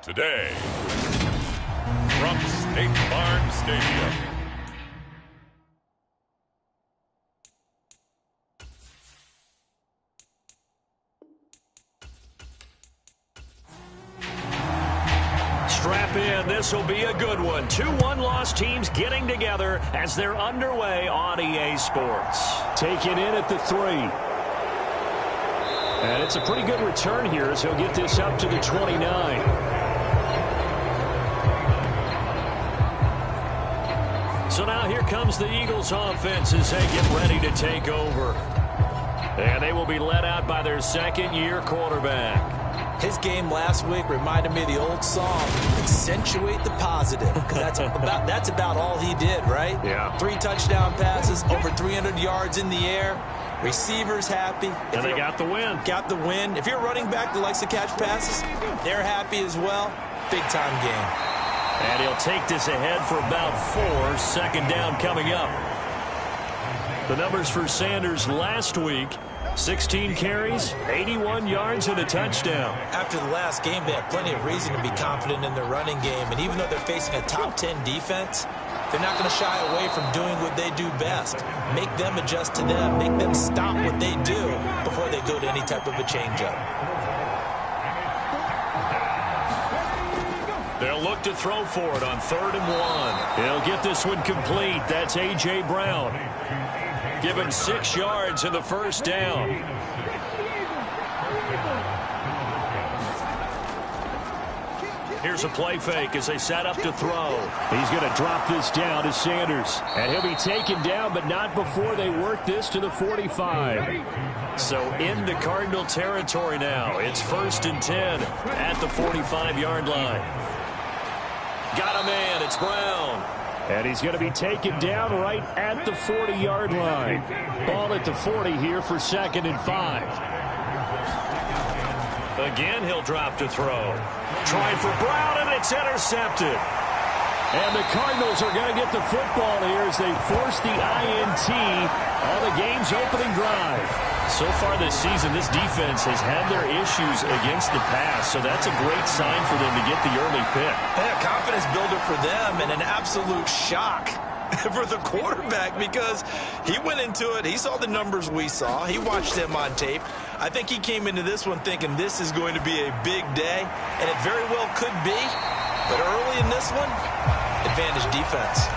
Today, from State Farm Stadium. Strap in, this will be a good one. Two one-loss teams getting together as they're underway on EA Sports. Taken in at the 3. And it's a pretty good return here as he'll get this up to the 29. So now here comes the Eagles offense as they get ready to take over. And they will be led out by their second-year quarterback. His game last week reminded me of the old song, accentuate the positive. Because that's about all he did, right? Yeah. 3 touchdown passes, over 300 yards in the air. Receivers happy. And they got the win. Got the win. If you're a running back that likes to catch passes, they're happy as well. Big-time game. And he'll take this ahead for about 4. Second down coming up. The numbers for Sanders last week: 16 carries, 81 yards, and a touchdown. After the last game, they have plenty of reason to be confident in their running game. And even though they're facing a top 10 defense, they're not going to shy away from doing what they do best. Make them adjust to them. Make them stop what they do before they go to any type of a changeup. They'll look to throw for it on 3rd and 1. He'll get this one complete. That's A.J. Brown. Give him 6 yards in the first down. Here's a play fake as they set up to throw. He's going to drop this down to Sanders. And he'll be taken down, but not before they work this to the 45. So into Cardinal territory now. It's 1st and 10 at the 45-yard line. Got a man. It's Brown. And he's going to be taken down right at the 40-yard line. Ball at the 40 here for 2nd and 5. Again, he'll drop to throw. Trying for Brown, and it's intercepted. And the Cardinals are going to get the football here as they force the INT on the game's opening drive. So far this season, this defense has had their issues against the pass, so that's a great sign for them to get the early pick. Yeah, confidence builder for them and an absolute shock for the quarterback because he went into it. He saw the numbers we saw. He watched them on tape. I think he came into this one thinking this is going to be a big day, and it very well could be. But early in this one, advantage defense.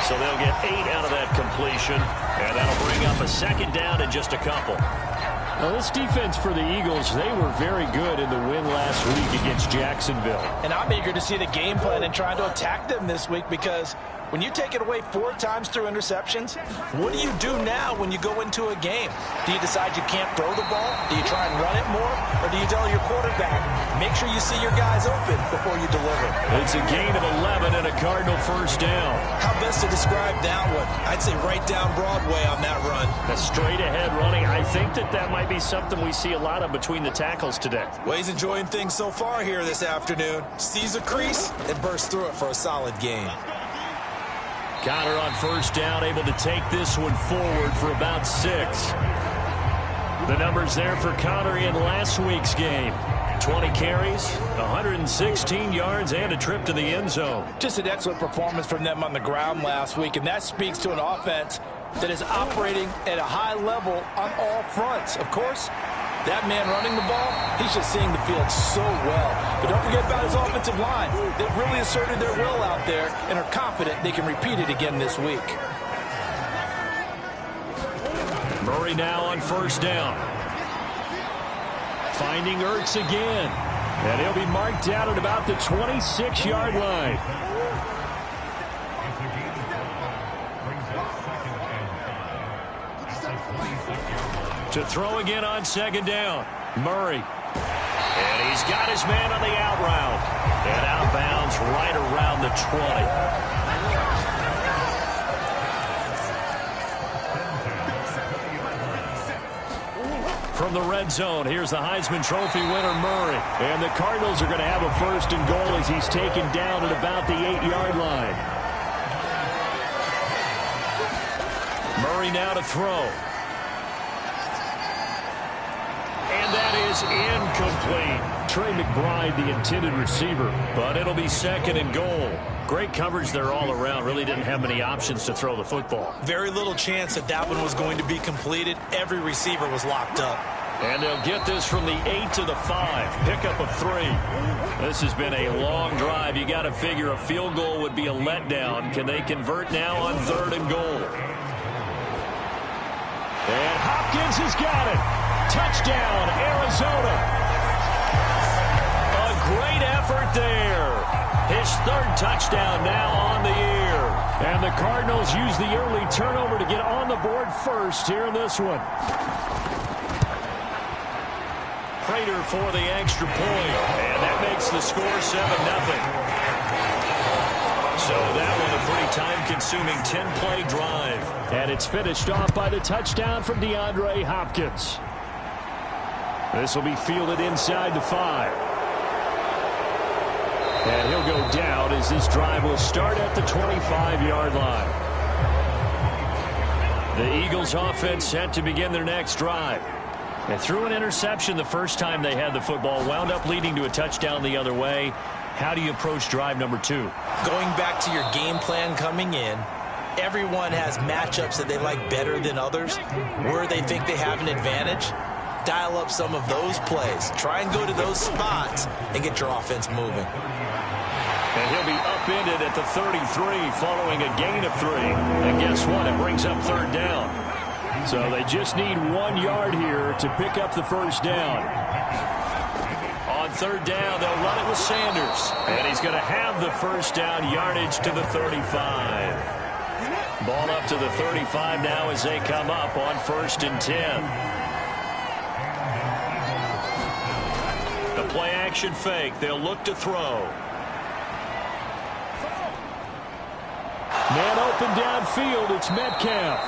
So they'll get 8 out of that completion, and that'll bring up a 2nd down in just a couple. Now, this defense for the Eagles, they were very good in the win last week against Jacksonville. And I'm eager to see the game plan and trying to attack them this week because when you take it away 4 times through interceptions, what do you do now when you go into a game? Do you decide you can't throw the ball? Do you try and run it more? Or do you tell your quarterback, make sure you see your guys open before you deliver? It's a gain of 11 and a Cardinal first down. How best to describe that one? I'd say right down Broadway on that run. A straight ahead running. I think that might be something we see a lot of between the tackles today. Well, he's enjoying things so far here this afternoon. Sees a crease and bursts through it for a solid gain. Connor on first down, able to take this one forward for about 6. The numbers there for Connor in last week's game. 20 carries, 116 yards, and a trip to the end zone. Just an excellent performance from them on the ground last week, and that speaks to an offense that is operating at a high level on all fronts. Of course, that man running the ball, he's just seeing the field so well. But don't forget about his offensive line. They've really asserted their will out there and are confident they can repeat it again this week. Murray now on first down. Finding Ertz again. And he'll be marked down at about the 26-yard line. To throw again on 2nd down. Murray. And he's got his man on the out route. And outbounds right around the 20. From the red zone, here's the Heisman Trophy winner, Murray. And the Cardinals are going to have a 1st and goal as he's taken down at about the 8-yard line. Murray now to throw. And that is incomplete. Trey McBride, the intended receiver. But it'll be second and goal. Great coverage there all around. Really didn't have many options to throw the football. Very little chance that one was going to be completed. Every receiver was locked up. And they'll get this from the 8 to the 5. Pickup of 3. This has been a long drive. You got to figure a field goal would be a letdown. Can they convert now on 3rd and goal? And Hopkins has got it. Touchdown, Arizona. A great effort there. His 3rd touchdown now on the year. And the Cardinals use the early turnover to get on the board first here in this one. Prater for the extra point. And that makes the score 7-0. So that one a pretty time-consuming 10-play drive. And it's finished off by the touchdown from DeAndre Hopkins. This will be fielded inside the 5. And he'll go down as this drive will start at the 25-yard line. The Eagles offense set to begin their next drive. They threw an interception the first time they had the football, wound up leading to a touchdown the other way. How do you approach drive number 2? Going back to your game plan coming in, everyone has matchups that they like better than others. Where they think they have an advantage, dial up some of those plays. Try and go to those spots and get your offense moving. And he'll be upended at the 33 following a gain of 3. And guess what? It brings up 3rd down. So they just need 1 yard here to pick up the first down. On 3rd down, they'll run it with Sanders. And he's going to have the first down yardage to the 35. Ball up to the 35 now as they come up on 1st and 10. The play action fake. They'll look to throw. Man open downfield. It's Metcalf.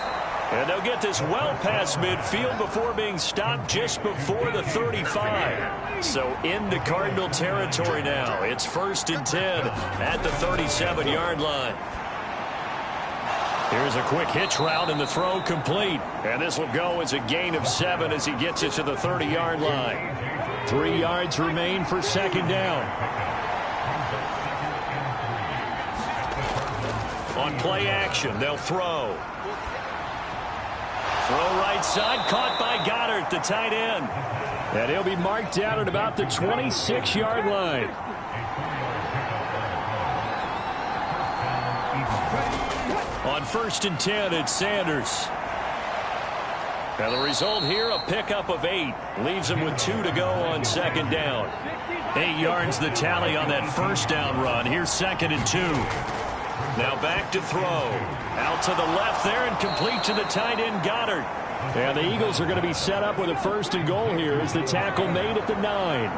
And they'll get this well past midfield before being stopped just before the 35. So into Cardinal territory now. It's 1st and 10 at the 37-yard line. Here's a quick hitch route and the throw complete. And this will go as a gain of 7 as he gets it to the 30-yard line. 3 yards remain for 2nd down. On play action, they'll throw. Throw right side, caught by Goddard, the tight end. And he'll be marked down at about the 26-yard line. On 1st and 10, it's Sanders. And the result here, a pickup of 8. Leaves him with 2 to go on 2nd down. 8 yards the tally on that 1st down run. Here's 2nd and 2. Now back to throw. Out to the left there and complete to the tight end, Goddard. And the Eagles are going to be set up with a 1st and goal here as the tackle made at the 9.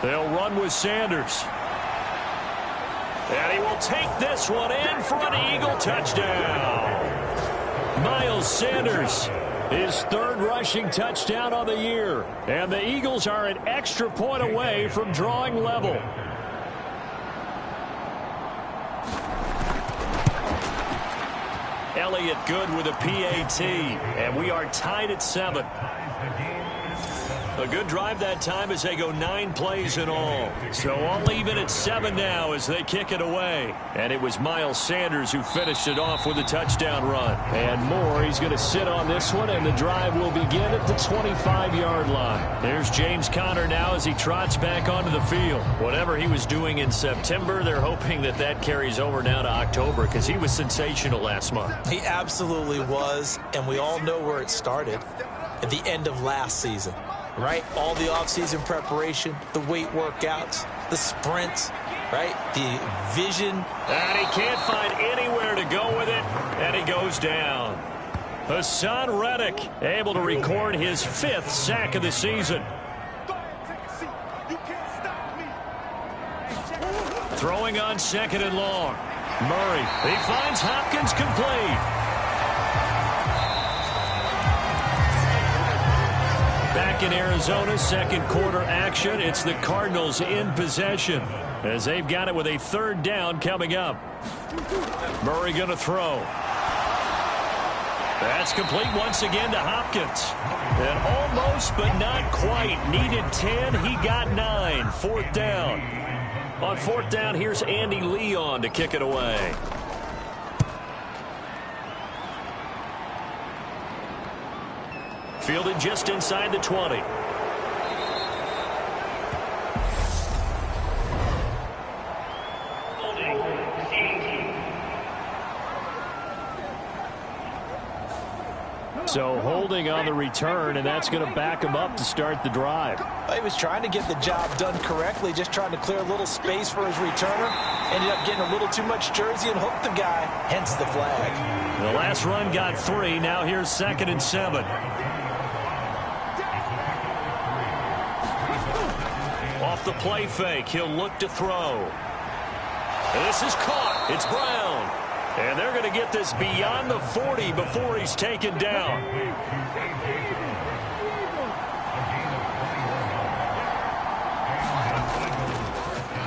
They'll run with Sanders. And he will take this one in for an Eagle touchdown. Miles Sanders, his 3rd rushing touchdown on the year. And the Eagles are an extra point away from drawing level. Elliott good with a PAT. And we are tied at 7. A good drive that time as they go 9 plays in all. So all even at 7 now as they kick it away. And it was Miles Sanders who finished it off with a touchdown run. And more, he's going to sit on this one, and the drive will begin at the 25-yard line. There's James Conner now as he trots back onto the field. Whatever he was doing in September, they're hoping that that carries over now to October because he was sensational last month. He absolutely was, and we all know where it started at the end of last season. Right? All the offseason preparation, the weight workouts, the sprints, right? The vision. And he can't find anywhere to go with it, and he goes down. Hassan Reddick able to record his 5th sack of the season. Throwing on 2nd and long. Murray, he finds Hopkins complete. Back in Arizona, 2nd quarter action. It's the Cardinals in possession as they've got it with a 3rd down coming up. Murray going to throw. That's complete once again to Hopkins. And almost, but not quite. Needed 10. He got 9. Fourth down. On fourth down, here's Andy Leon to kick it away. Fielded just inside the 20. So holding on the return, and that's going to back him up to start the drive. He was trying to get the job done correctly, just trying to clear a little space for his returner. Ended up getting a little too much jersey and hooked the guy, hence the flag. The last run got 3. Now here's 2nd and 7. Off the play fake, he'll look to throw. And this is caught. It's Brown. And they're going to get this beyond the 40 before he's taken down.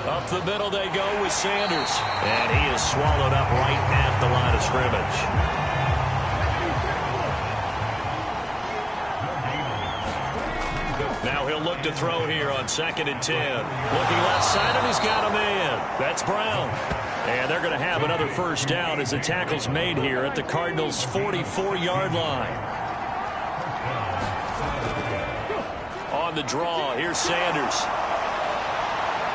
Up the middle they go with Sanders. And he is swallowed up right at the line of scrimmage. Now he'll look to throw here on 2nd and 10. Looking left side, and he's got a man. That's Brown. And they're going to have another first down as the tackle's made here at the Cardinals' 44-yard line. On the draw, here's Sanders.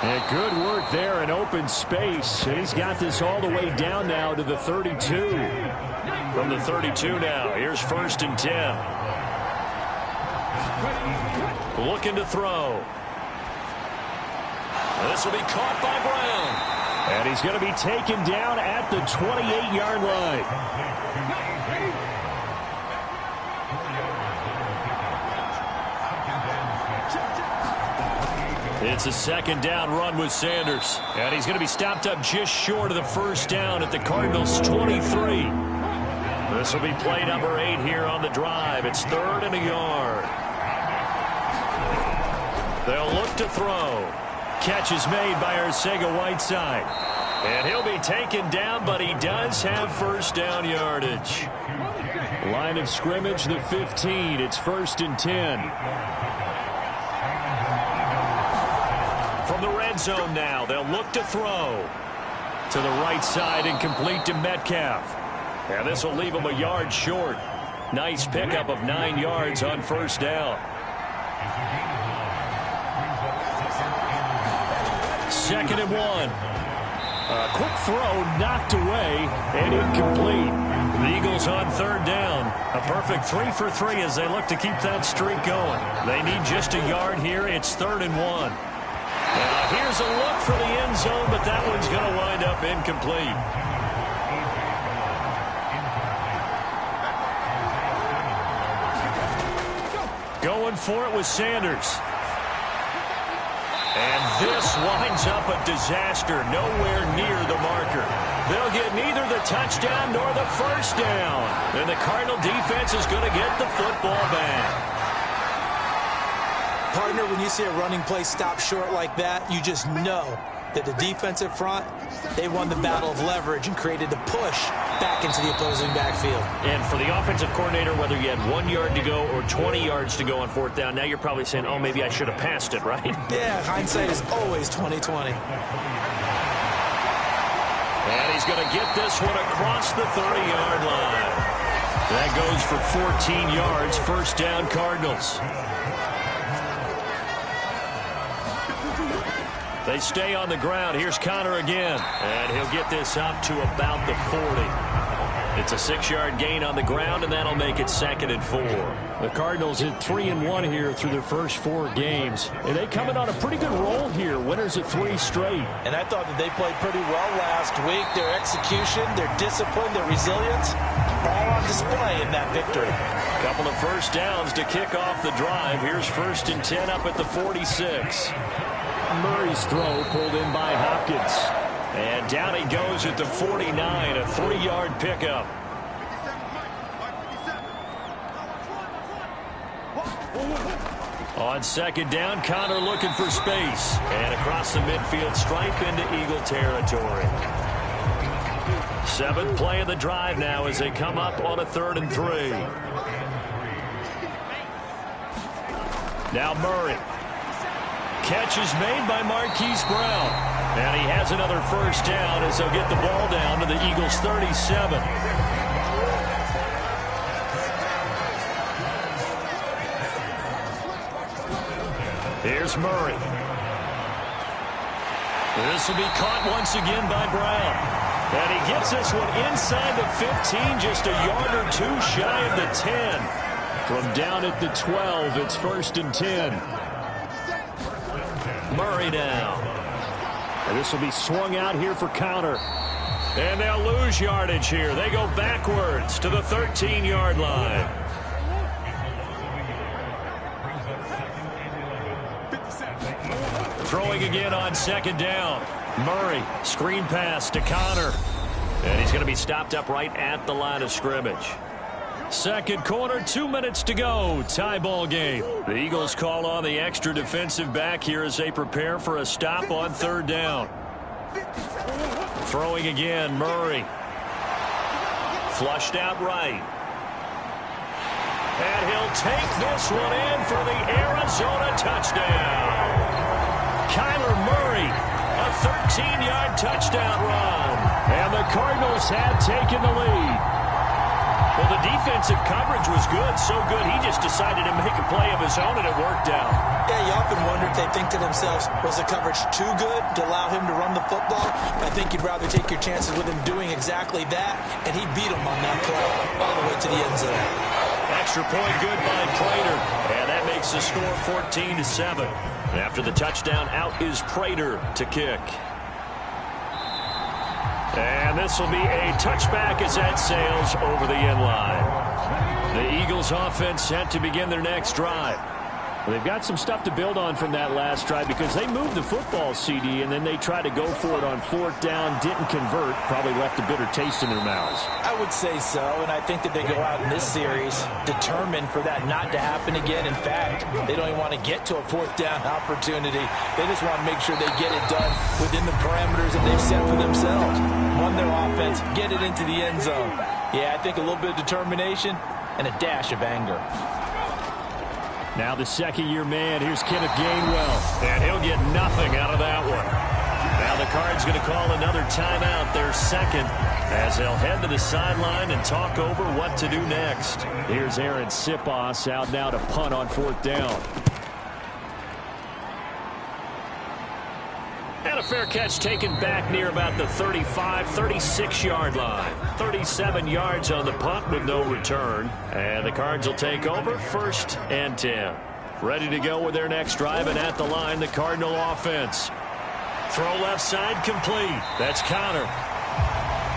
And good work there in open space. And he's got this all the way down now to the 32. From the 32 now, here's 1st and 10. Looking to throw. This will be caught by Brown. And he's going to be taken down at the 28-yard line. It's a 2nd down run with Sanders. And he's going to be stopped up just short of the first down at the Cardinals' 23. This will be play number 8 here on the drive. It's 3rd and a yard. They'll look to throw. Catch is made by Arcega-Whiteside. And he'll be taken down, but he does have first down yardage. Line of scrimmage, the 15. It's 1st and 10. From the red zone now, they'll look to throw. To the right side and complete to Metcalf. And this will leave him a yard short. Nice pickup of 9 yards on first down. 2nd and 1. A quick throw knocked away and incomplete. The Eagles on 3rd down. A perfect 3 for 3 as they look to keep that streak going. They need just a yard here. It's 3rd and 1. Here's a look for the end zone, but that one's going to wind up incomplete. Going for it with Sanders. And this winds up a disaster, nowhere near the marker. They'll get neither the touchdown nor the first down. And the Cardinal defense is going to get the football back. Partner, when you see a running play stop short like that, you just know that the defensive front, they won the battle of leverage and created the push back into the opposing backfield. And for the offensive coordinator, whether you had 1 yard to go or 20 yards to go on 4th down, now you're probably saying, oh, maybe I should have passed it, right? Yeah, hindsight is always 20/20. And he's going to get this one across the 30-yard line. That goes for 14 yards, first down Cardinals. They stay on the ground. Here's Connor again. And he'll get this up to about the 40. It's a 6-yard gain on the ground, and that'll make it 2nd and 4. The Cardinals hit 3-1 here through their first 4 games. And they come in on a pretty good roll here. Winners of 3 straight. And I thought that they played pretty well last week. Their execution, their discipline, their resilience, all on display in that victory. Couple of first downs to kick off the drive. Here's 1st and 10 up at the 46. Murray's throw pulled in by Hopkins. And down he goes at the 49, a 3-yard pickup. On 2nd down, Connor looking for space. And across the midfield stripe into Eagle territory. 7th play of the drive now as they come up on a 3rd and 3. Now Murray. Catch is made by Marquise Brown. And he has another first down as they'll get the ball down to the Eagles' 37. Here's Murray. This will be caught once again by Brown. And he gets this one inside the 15, just a yard or two shy of the 10. From down at the 12, it's 1st and 10. Murray now. And this will be swung out here for counter. And they'll lose yardage here. They go backwards to the 13-yard line. Throwing again on 2nd down. Murray, screen pass to Connor. And he's going to be stopped up right at the line of scrimmage. 2nd quarter, 2 minutes to go. Tie ball game. The Eagles call on the extra defensive back here as they prepare for a stop on 3rd down. Throwing again, Murray. Flushed out right. And he'll take this one in for the Arizona touchdown. Kyler Murray, a 13-yard touchdown run. And the Cardinals have taken the lead. Well, the defensive coverage was good, so good he just decided to make a play of his own, and it worked out. Yeah, you often wonder if they think to themselves, was the coverage too good to allow him to run the football? I think you'd rather take your chances with him doing exactly that, and he beat him on that play all the way to the end zone. Extra point good by Prater, and that makes the score 14-7. After the touchdown, out is Prater to kick. And this will be a touchback as that sails over the end line. The Eagles offense set to begin their next drive. Well, they've got some stuff to build on from that last drive because they moved the football, CD, and then they tried to go for it on 4th down, didn't convert, probably left a bitter taste in their mouths. I would say so, and I think that they go out in this series determined for that not to happen again. In fact, they don't even want to get to a 4th down opportunity. They just want to make sure they get it done within the parameters that they've set for themselves. Run their offense, get it into the end zone. Yeah, I think a little bit of determination and a dash of anger. Now the 2nd-year man, here's Kenneth Gainwell. And he'll get nothing out of that one. Now the Cards going to call another timeout, their 2nd, as they'll head to the sideline and talk over what to do next. Here's Aaron Sipos out now to punt on 4th down. And a fair catch taken back near about the 35, 36-yard line. 37 yards on the punt with no return. And the Cards will take over 1st and 10. Ready to go with their next drive, and at the line, the Cardinal offense. Throw left side complete. That's Connor.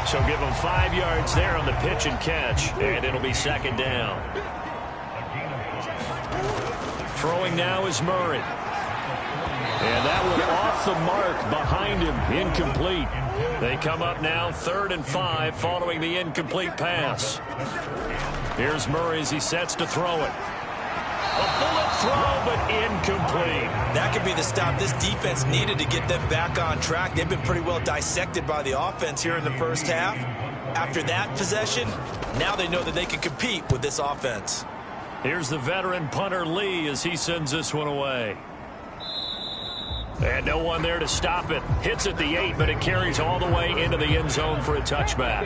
So give them 5 yards there on the pitch and catch, and it'll be 2nd down. Throwing now is Murray. And that one off the mark behind him, incomplete. They come up now 3rd and 5 following the incomplete pass. Here's Murray as he sets to throw it. A bullet throw, but incomplete. That could be the stop this defense needed to get them back on track. They've been pretty well dissected by the offense here in the first half. After that possession, now they know that they can compete with this offense. Here's the veteran punter Lee as he sends this one away. And no one there to stop it. Hits at the 8, but it carries all the way into the end zone for a touchback.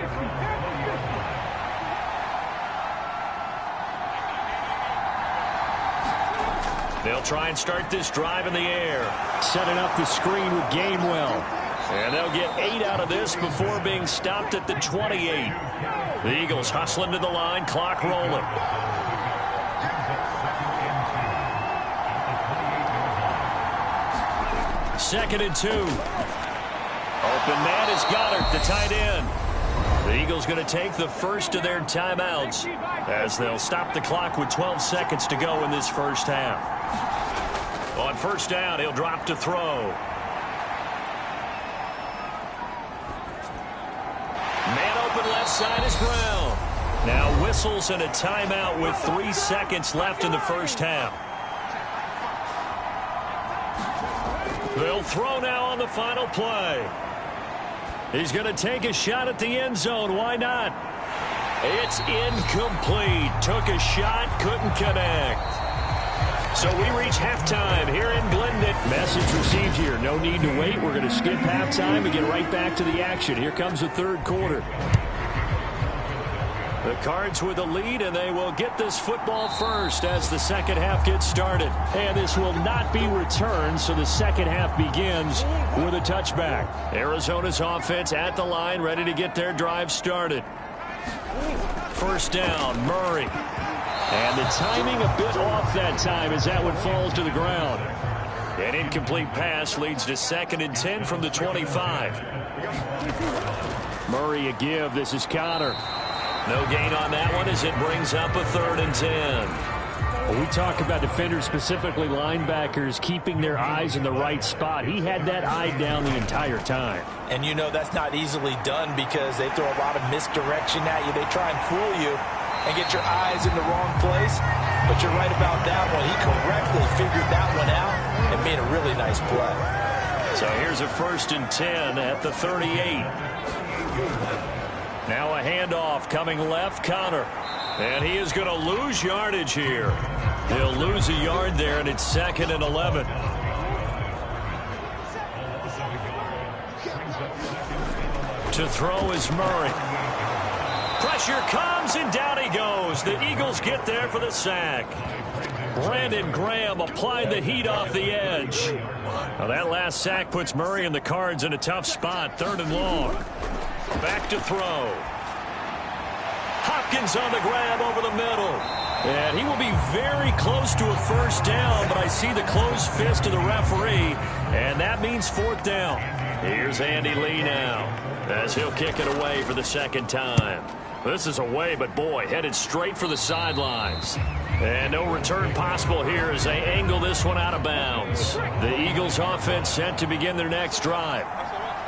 They'll try and start this drive in the air. Setting up the screen with Gainwell. And they'll get 8 out of this before being stopped at the 28. The Eagles hustling to the line, clock rolling. Second and 2. Open man is Goddard, the tight end. The Eagles going to take the first of their timeouts as they'll stop the clock with 12 seconds to go in this first half. On 1st down, he'll drop to throw. Man open left side is Brown. Now whistles and a timeout with 3 seconds left in the first half. They'll throw now on the final play. He's going to take a shot at the end zone. Why not? It's incomplete. Took a shot, couldn't connect. So we reach halftime here in Glendon. Message received here. No need to wait. We're going to skip halftime and get right back to the action. Here comes the third quarter. The Cards with the lead, and they will get this football first as the second half gets started. And this will not be returned, so the second half begins with a touchback. Arizona's offense at the line, ready to get their drive started. First down, Murray. And the timing a bit off that time as that one falls to the ground. An incomplete pass leads to 2nd and 10 from the 25. Murray a give. This is Connor. No gain on that one as it brings up a 3rd and 10. Well, we talk about defenders, specifically linebackers, keeping their eyes in the right spot. He had that eye down the entire time. And you know that's not easily done because they throw a lot of misdirection at you. They try and fool you and get your eyes in the wrong place. But you're right about that one. He correctly figured that one out and made a really nice play. So here's a 1st and 10 at the 38. Now a handoff coming left, Connor. And he is going to lose yardage here. He'll lose a yard there, and it's 2nd and 11. To throw is Murray. Pressure comes, and down he goes. The Eagles get there for the sack. Brandon Graham applied the heat off the edge. Now that last sack puts Murray and the Cards in a tough spot, 3rd and long. Back to throw. Hopkins on the grab over the middle. And he will be very close to a first down, but I see the closed fist of the referee, and that means 4th down. Here's Andy Lee now as he'll kick it away for the 2nd time. This is away, but boy, headed straight for the sidelines. And no return possible here as they angle this one out of bounds. The Eagles offense set to begin their next drive.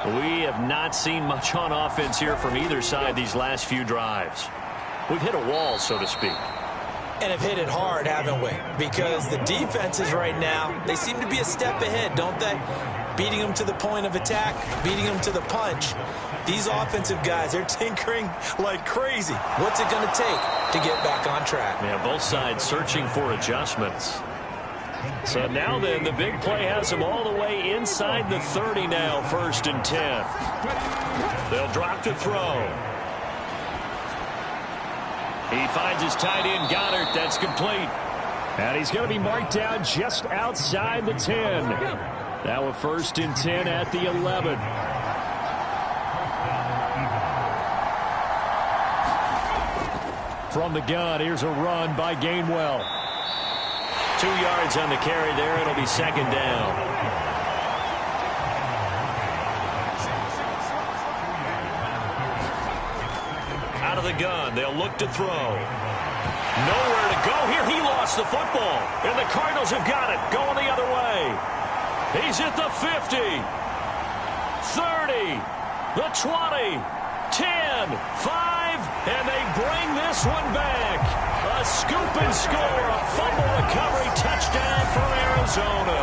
We have not seen much on offense here from either side these last few drives. We've hit a wall, so to speak. And have hit it hard, haven't we? Because the defenses right now, they seem to be a step ahead, don't they? Beating them to the point of attack, beating them to the punch. These offensive guys, they're tinkering like crazy. What's it going to take to get back on track? Yeah, both sides searching for adjustments. So now then, the big play has them all the way inside the 30 now, 1st and 10. They'll drop to throw. He finds his tight end, Goddard. That's complete. And he's going to be marked down just outside the 10. Now a 1st and 10 at the 11. From the gun, here's a run by Gainwell. 2 yards on the carry there. It'll be 2nd down. Out of the gun, they'll look to throw. Nowhere to go here. He lost the football. And the Cardinals have got it. Going the other way. He's at the 50. 30. The 20. 10. 5. And they bring this one back. A scoop and score. A fumble recovery touchdown for Arizona.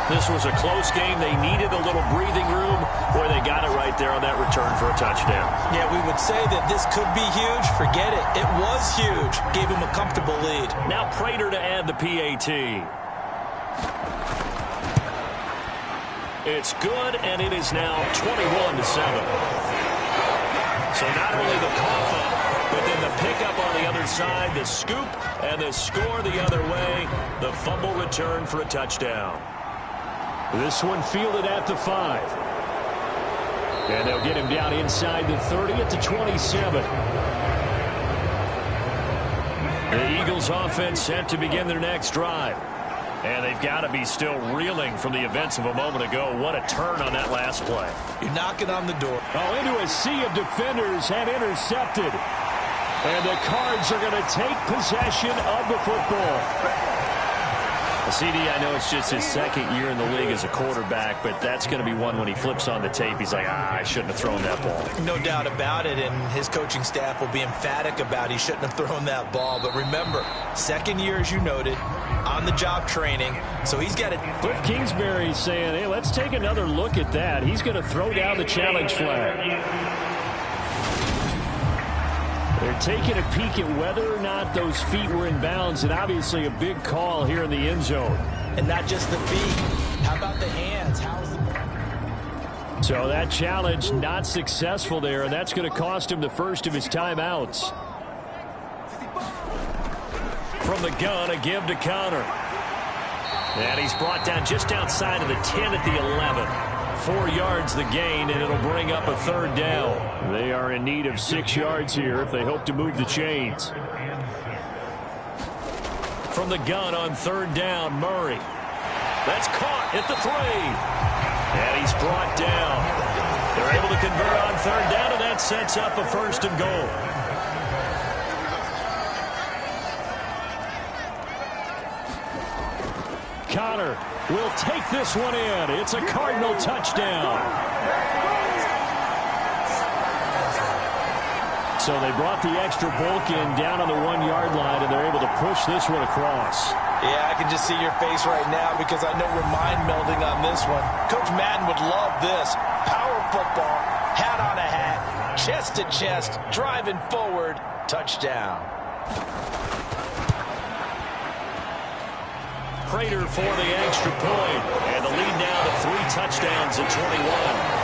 This was a close game. They needed a little breathing room where they got it right there on that return for a touchdown. Yeah, we would say that this could be huge. Forget it. It was huge. Gave him a comfortable lead. Now Prater to add the PAT. It's good, and it is now 21-7. So not only the cough up, but then the pickup on the other side, the scoop, and the score the other way. The fumble return for a touchdown. This one fielded at the 5. And they'll get him down inside the 30 at the 27. The Eagles offense set to begin their next drive. And they've got to be still reeling from the events of a moment ago. What a turn on that last play. You're knocking on the door. Oh, into a sea of defenders and intercepted. And the Cards are going to take possession of the football. CD, I know it's just his 2nd year in the league as a quarterback, but that's going to be one when he flips on the tape. He's like, I shouldn't have thrown that ball. No doubt about it, and his coaching staff will be emphatic about he shouldn't have thrown that ball. But remember, 2nd year, as you noted, on-the-job training, so he's got it. Cliff Kingsbury saying, hey, let's take another look at that. He's going to throw down the challenge flag. They're taking a peek at whether or not those feet were in bounds, and obviously a big call here in the end zone. And not just the feet. How about the hands? How's the... So that challenge not successful there, and that's going to cost him the first of his timeouts. From the gun, a give to Connor. And he's brought down just outside of the 10 at the 11. 4 yards the gain, and it'll bring up a third down. They are in need of 6 yards here if they hope to move the chains. From the gun on third down, Murray. That's caught at the 3. And he's brought down. They're able to convert on third down, and that sets up a first and goal. Connor will take this one in. It's a Cardinal touchdown. So they brought the extra bulk in down on the 1-yard line, and they're able to push this one across. Yeah, I can just see your face right now because I know we're mind melding on this one. Coach Madden would love this. Power football, hat on a hat, chest to chest, driving forward, touchdown. Prater for the extra point, and the lead now to 3 touchdowns at 21.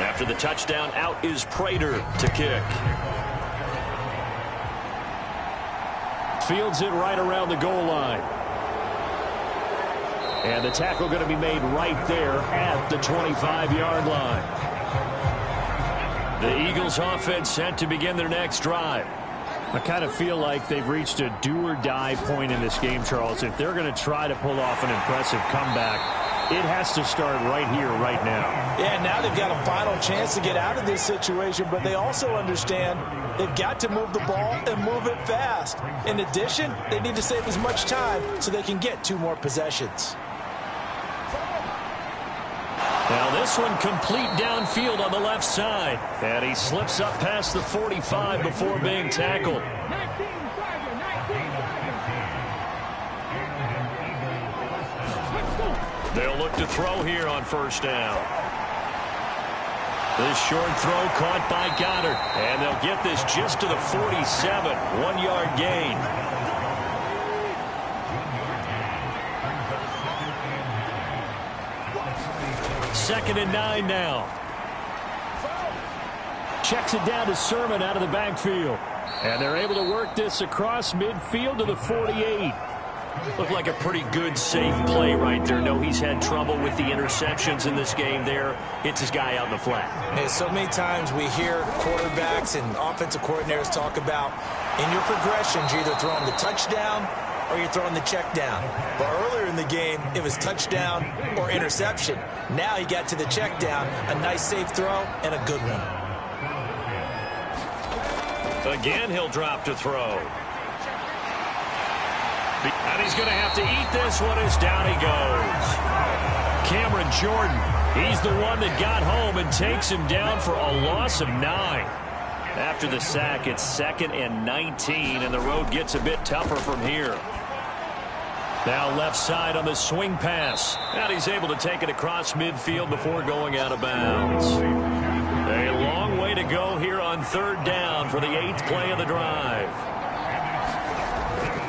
After the touchdown, out is Prater to kick. Fields it right around the goal line. And the tackle going to be made right there at the 25-yard line. The Eagles offense set to begin their next drive. I kind of feel like they've reached a do-or-die point in this game, Charles. If they're going to try to pull off an impressive comeback, it has to start right here, right now. Yeah, now they've got a final chance to get out of this situation, but they also understand they've got to move the ball and move it fast. In addition, they need to save as much time so they can get 2 more possessions. Now this one complete downfield on the left side. And he slips up past the 45 before being tackled. They'll look to throw here on first down. This short throw caught by Goddard. And they'll get this just to the 47. 1-yard gain. Second and 9 now. Checks it down to Sermon out of the backfield. And they're able to work this across midfield to the 48. Looked like a pretty good, safe play right there. No, he's had trouble with the interceptions in this game there. Hits his guy out in the flat. Hey, so many times we hear quarterbacks and offensive coordinators talk about in your progressions, you're either throwing the touchdown or you're throwing the check down. But earlier in the game, it was touchdown or interception. Now he got to the check down, a nice safe throw, and a good one. Again, he'll drop to throw. And he's going to have to eat this one as down he goes. Cameron Jordan, he's the one that got home and takes him down for a loss of 9. After the sack, it's 2nd and 19, and the road gets a bit tougher from here. Now left side on the swing pass. And he's able to take it across midfield before going out of bounds. A long way to go here on third down for the 8th play of the drive.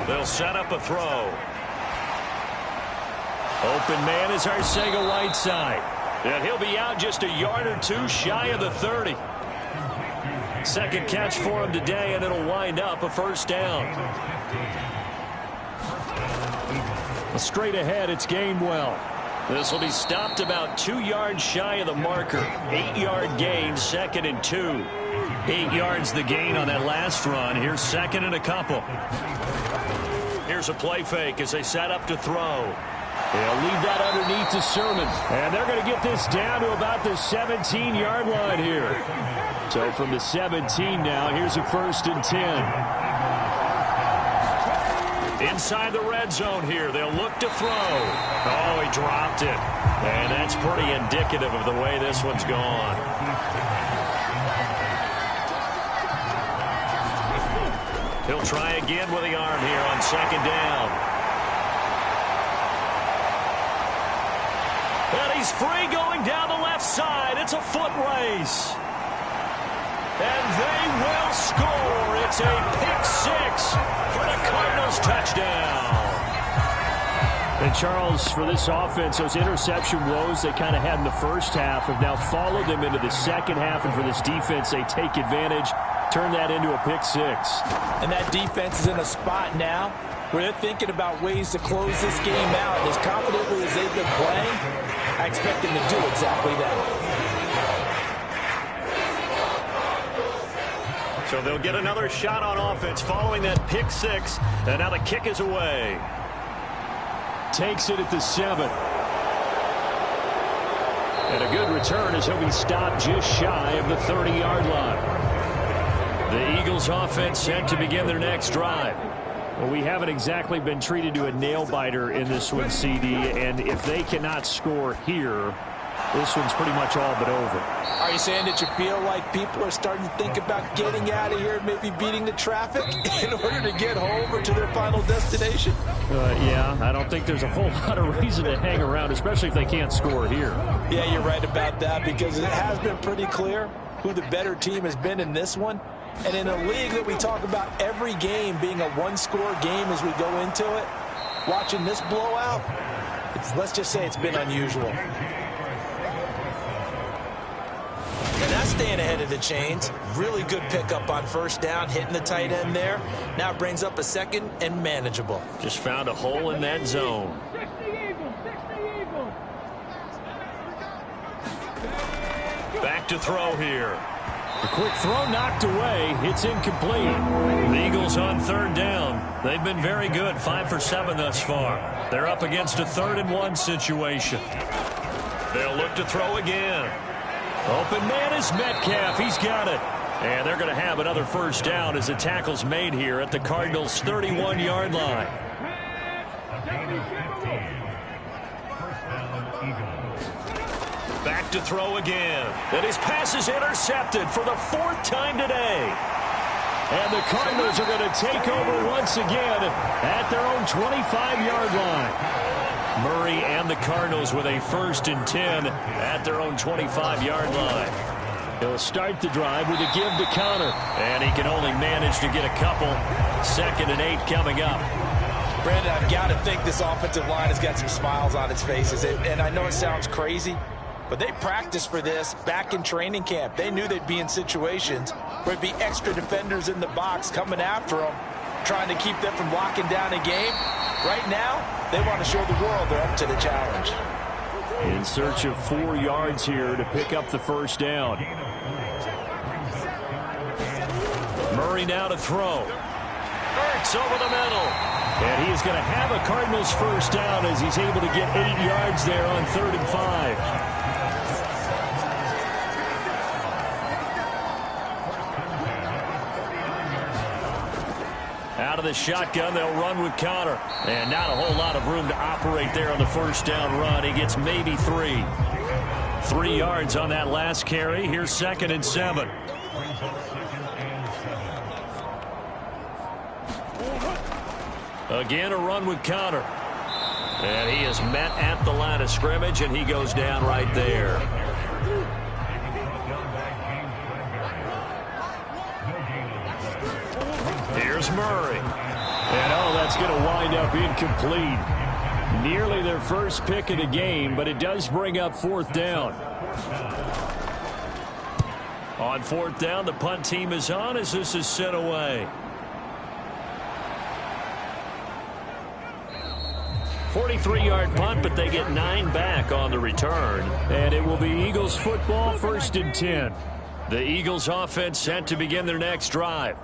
They'll set up a throw. Open man is Arcega-Whiteside. And he'll be out just a yard or 2 shy of the 30. Second catch for him today, and it'll wind up a first down. Straight ahead, it's Gainwell. This will be stopped about 2 yards shy of the marker. 8-yard gain, 2nd and 2. 8 yards the gain on that last run. Here's 2nd and a couple. Here's a play fake as they set up to throw. They'll leave that underneath to Sermon. And they're going to get this down to about the 17-yard line here. So from the 17 now, here's a 1st and 10. Inside the red zone here, they'll look to throw. Oh, he dropped it. And that's pretty indicative of the way this one's gone. He'll try again with the arm here on 2nd down. And he's free going down the left side. It's a foot race. And they will score. It's a pick six for the Cardinals touchdown. And Charles, for this offense, those interception woes they kind of had in the first half have now followed them into the second half. And for this defense, they take advantage, turn that into a pick six. And that defense is in a spot now where they're thinking about ways to close this game out. As confidently as they've been playing, I expect them to do exactly that. So they'll get another shot on offense following that pick six. And now the kick is away. Takes it at the 7. And a good return as he'll be stopped just shy of the 30-yard line. The Eagles offense set to begin their next drive. Well, we haven't exactly been treated to a nail-biter in this one, CD, and if they cannot score here, this one's pretty much all but over. Are you saying that you feel like people are starting to think about getting out of here and maybe beating the traffic in order to get home or to their final destination? Yeah, I don't think there's a whole lot of reason to hang around, especially if they can't score here. Yeah, you're right about that, because it has been pretty clear who the better team has been in this one. And in a league that we talk about every game being a one-score game as we go into it, watching this blowout, let's just say it's been unusual. And that's staying ahead of the chains. Really good pickup on first down, hitting the tight end there. Now brings up a second and manageable. Just found a hole in that zone. Back to throw here. A quick throw knocked away. It's incomplete. The Eagles on third down. They've been very good, 5 for 7 thus far. They're up against a 3rd-and-1 situation. They'll look to throw again. Open man is Metcalf. He's got it. And they're going to have another first down as the tackle's made here at the Cardinals' 31-yard line. Back to throw again. And his pass is intercepted for the 4th time today. And the Cardinals are going to take over once again at their own 25-yard line. Murray and the Cardinals with a 1st and 10 at their own 25-yard line. He'll start the drive with a give to Connor. And he can only manage to get a couple. 2nd and 8 coming up. Brandon, I've got to think this offensive line has got some smiles on its faces. And I know it sounds crazy, but they practiced for this back in training camp. They knew they'd be in situations where there'd be extra defenders in the box coming after them, trying to keep them from locking down a game. Right now, they want to show the world they're up to the challenge. In search of 4 yards here to pick up the first down. Murray now to throw. Ertz over the middle. And he is going to have a Cardinals first down as he's able to get 8 yards there on 3rd and 5. Out of the shotgun, they'll run with Connor. And not a whole lot of room to operate there on the first down run. He gets maybe 3. 3 yards on that last carry. Here's 2nd and 7. Again, a run with Connor. And he is met at the line of scrimmage, and he goes down right there. Here's Murray. And that's going to wind up incomplete. Nearly their first pick of the game, but it does bring up 4th down. On 4th down, the punt team is on as this is sent away. 43-yard punt, but they get 9 back on the return. And it will be Eagles football, 1st and 10. The Eagles offense set to begin their next drive.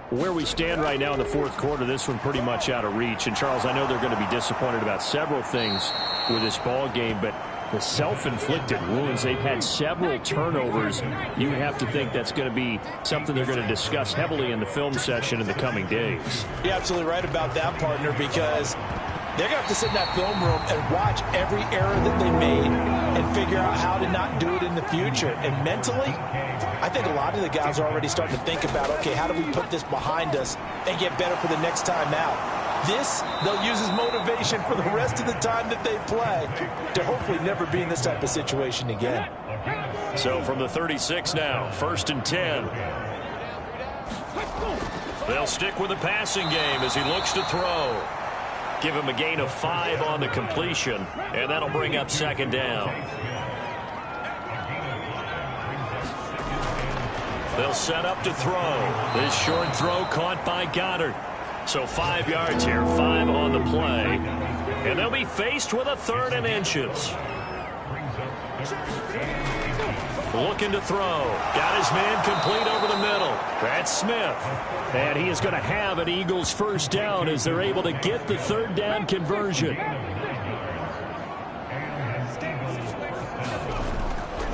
Where we stand right now in the 4th quarter, this one pretty much out of reach. And, Charles, I know they're going to be disappointed about several things with this ball game, but the self-inflicted wounds, they've had several turnovers. You would have to think that's going to be something they're going to discuss heavily in the film session in the coming days. You're absolutely right about that, partner, because they're going to have to sit in that film room and watch every error that they made and figure out how to not do it in the future. And mentally, I think a lot of the guys are already starting to think about, okay, how do we put this behind us and get better for the next time out? This, they'll use as motivation for the rest of the time that they play to hopefully never be in this type of situation again. So from the 36 now, 1st and 10. They'll stick with the passing game as he looks to throw. Give him a gain of 5 on the completion, and that'll bring up second down. They'll set up to throw. This short throw caught by Goddard. So 5 yards here, 5 on the play. And they'll be faced with a 3rd and inches. Looking to throw. Got his man complete over the middle. That's Smith. And he is going to have an Eagles first down as they're able to get the 3rd down conversion.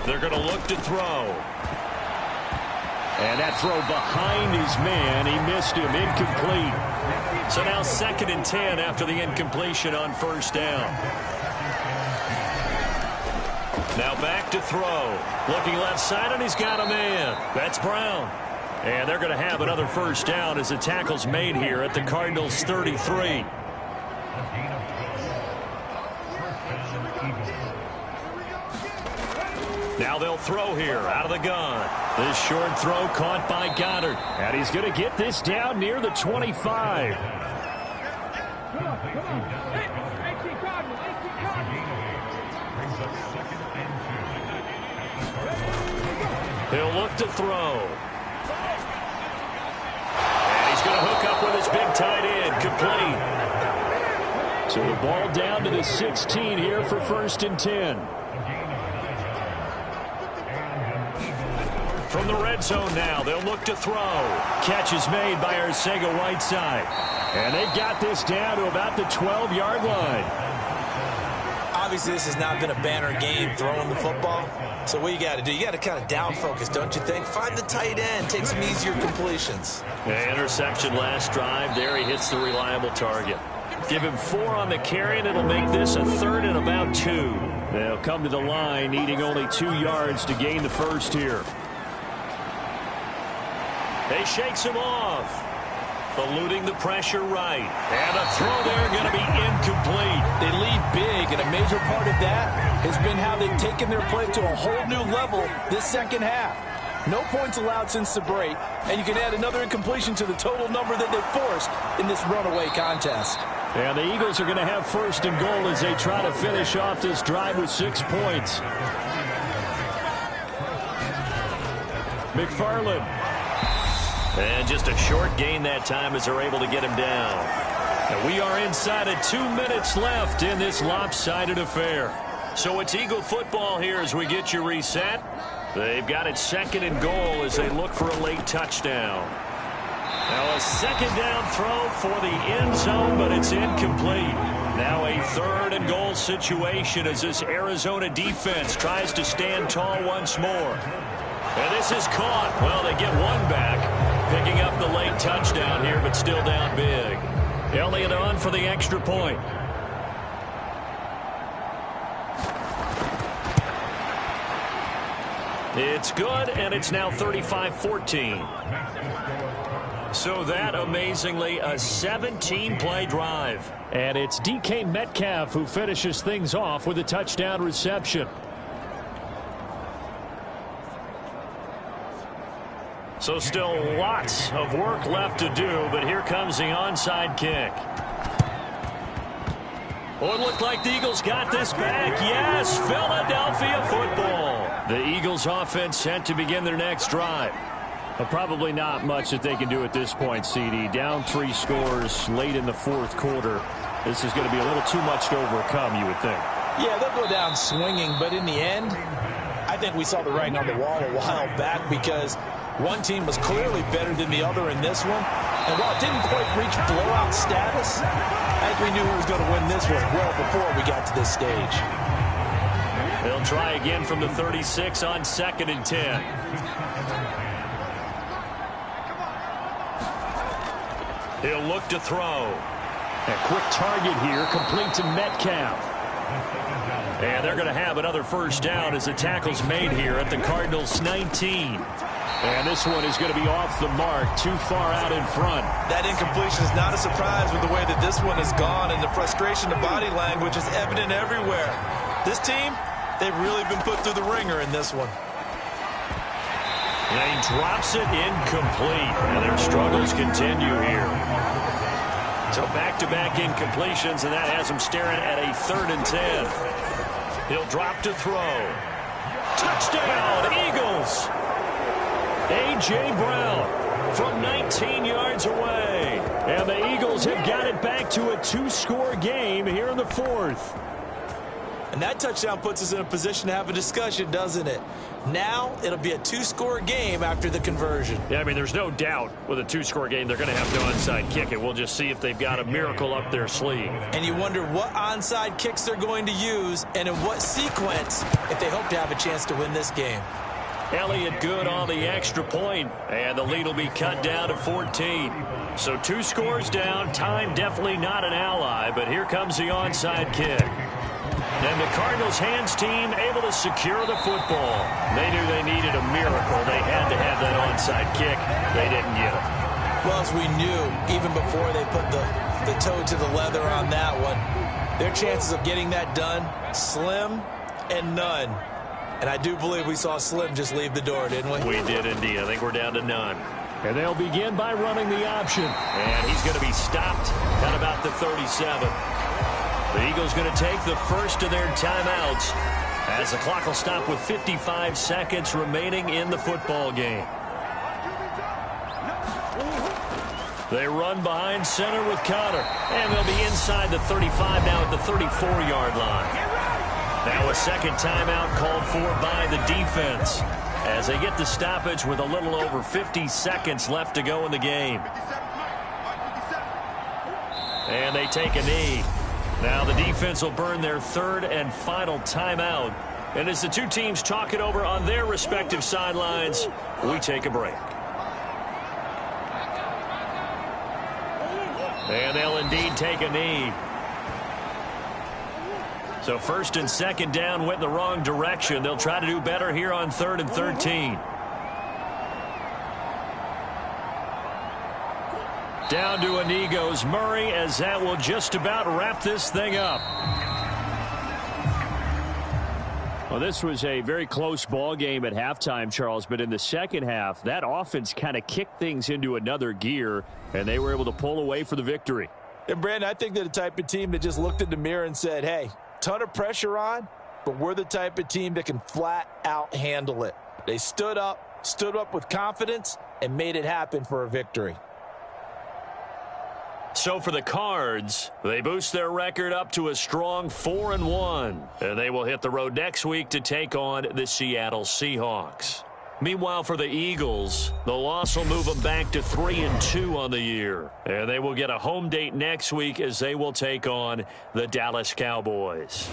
They're going to look to throw. And that throw behind his man. He missed him. Incomplete. So now 2nd and 10 after the incompletion on first down. Now back to throw. Looking left side, and he's got a man. That's Brown. And they're going to have another first down as the tackle's made here at the Cardinals' 33. Now they'll throw here out of the gun. This short throw caught by Goddard. And he's going to get this down near the 25. He'll look to throw. And he's going to hook up with his big tight end. Complete. So the ball down to the 16 here for 1st and 10. From the red zone now, they'll look to throw. Catch is made by Arcega-Whiteside. And they've got this down to about the 12-yard line. Obviously, this has not been a banner game throwing the football. So what you got to do, you got to kind of down focus, don't you think? Find the tight end, take some easier completions. The interception last drive. There he hits the reliable target. Give him 4 on the carry, and it'll make this a 3rd and about 2. They'll come to the line, needing only 2 yards to gain the first here. He shakes him off. Eluding the pressure right. And a throw there going to be incomplete. They lead big, and a major part of that has been how they've taken their play to a whole new level this second half. No points allowed since the break, and you can add another incompletion to the total number that they've forced in this runaway contest. And the Eagles are going to have 1st and goal as they try to finish off this drive with 6 points. McFarland. And just a short gain that time as they're able to get him down. And we are inside of 2 minutes left in this lopsided affair. So it's Eagle football here as we get you reset. They've got it 2nd and goal as they look for a late touchdown. Now a 2nd down throw for the end zone, but it's incomplete. Now a 3rd and goal situation as this Arizona defense tries to stand tall once more. And this is caught. Well, they get one back, picking up the late touchdown here, but still down big. Elliott on for the extra point. It's good, and it's now 35-14. So that, amazingly, a 17-play drive. And it's DK Metcalf who finishes things off with a touchdown reception. So still lots of work left to do, but here comes the onside kick. Oh, it looked like the Eagles got this back. Yes, Philadelphia football. The Eagles offense set to begin their next drive. But probably not much that they can do at this point, CD. Down 3 scores late in the 4th quarter. This is going to be a little too much to overcome, you would think. Yeah, they'll go down swinging, but in the end, I think we saw the writing on the wall a while back because one team was clearly better than the other in this one. And while it didn't quite reach blowout status, I think we knew who was going to win this one well before we got to this stage. They'll try again from the 36 on 2nd and 10. He'll look to throw. A quick target here, complete to Metcalf. And they're going to have another first down as the tackle's made here at the Cardinals' 19. And this one is going to be off the mark, too far out in front. That incompletion is not a surprise with the way that this one has gone, and the frustration, the body language is evident everywhere. This team, they've really been put through the ringer in this one. And he drops it incomplete. And their struggles continue here. So back-to-back incompletions, and that has him staring at a 3rd and 10. He'll drop to throw. Touchdown, Eagles! A.J. Brown from 19 yards away. And the Eagles have got it back to a 2-score game here in the 4th. And that touchdown puts us in a position to have a discussion, doesn't it? Now it'll be a 2-score game after the conversion. Yeah, I mean, there's no doubt with a 2-score game they're going to have no onside kick, and we'll just see if they've got a miracle up their sleeve. And you wonder what onside kicks they're going to use and in what sequence if they hope to have a chance to win this game. Elliott good on the extra point, and the lead will be cut down to 14. So 2 scores down, time definitely not an ally, but here comes the onside kick. And the Cardinals' hands team able to secure the football. They knew they needed a miracle. They had to have that onside kick. They didn't get it. Well, as we knew, even before they put the toe to the leather on that one, their chances of getting that done, slim and none. And I do believe we saw Slim just leave the door, didn't we? We did indeed. I think we're down to none. And they'll begin by running the option. And he's going to be stopped at about the 37. The Eagles going to take the first of their timeouts as the clock will stop with 55 seconds remaining in the football game. They run behind center with Connor. And they'll be inside the 35 now at the 34-yard line. Now a second timeout called for by the defense as they get the stoppage with a little over 50 seconds left to go in the game. And they take a knee. Now the defense will burn their 3rd and final timeout. And as the two teams talk it over on their respective sidelines, we take a break. And they'll indeed take a knee. So 1st and 2nd down went in the wrong direction. They'll try to do better here on 3rd and 13. Down to a knee goes Murray, as that will just about wrap this thing up. Well, this was a very close ball game at halftime, Charles, but in the second half, that offense kind of kicked things into another gear, and they were able to pull away for the victory. And, Brandon, I think they're the type of team that just looked in the mirror and said, hey, ton of pressure on, but we're the type of team that can flat out handle it. They stood up with confidence, and made it happen for a victory. So for the Cards, they boost their record up to a strong 4-1. And they will hit the road next week to take on the Seattle Seahawks. Meanwhile, for the Eagles, the loss will move them back to 3-2 on the year. And they will get a home date next week as they will take on the Dallas Cowboys.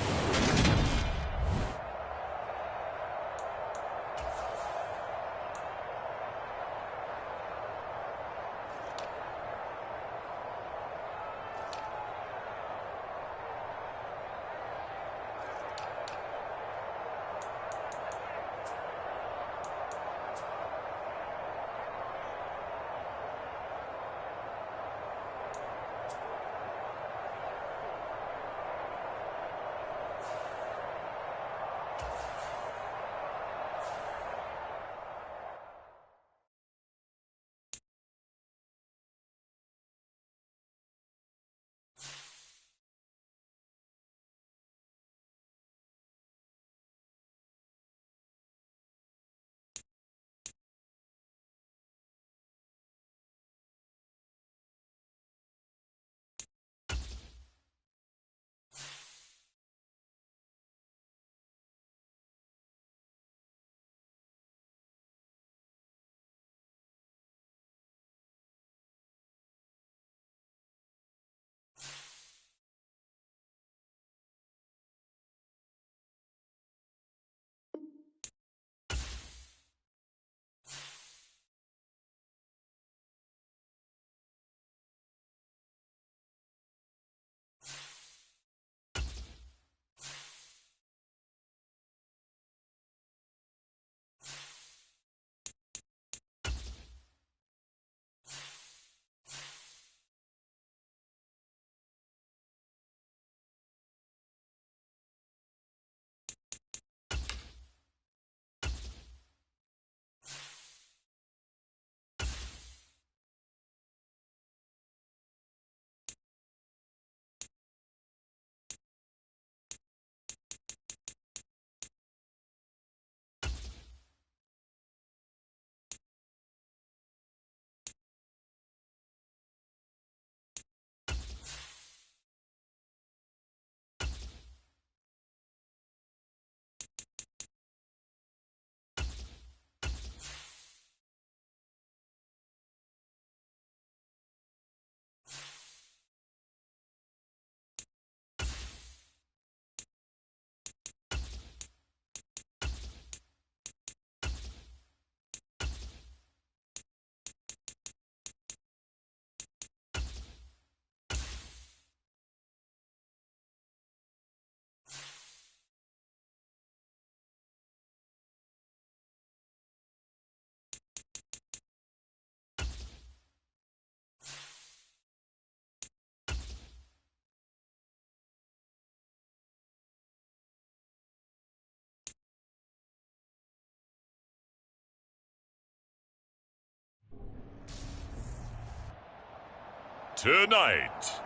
Tonight,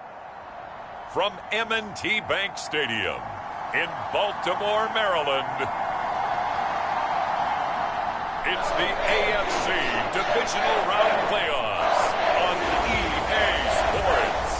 from M&T Bank Stadium in Baltimore, Maryland, it's the AFC Divisional Round Playoffs on EA Sports.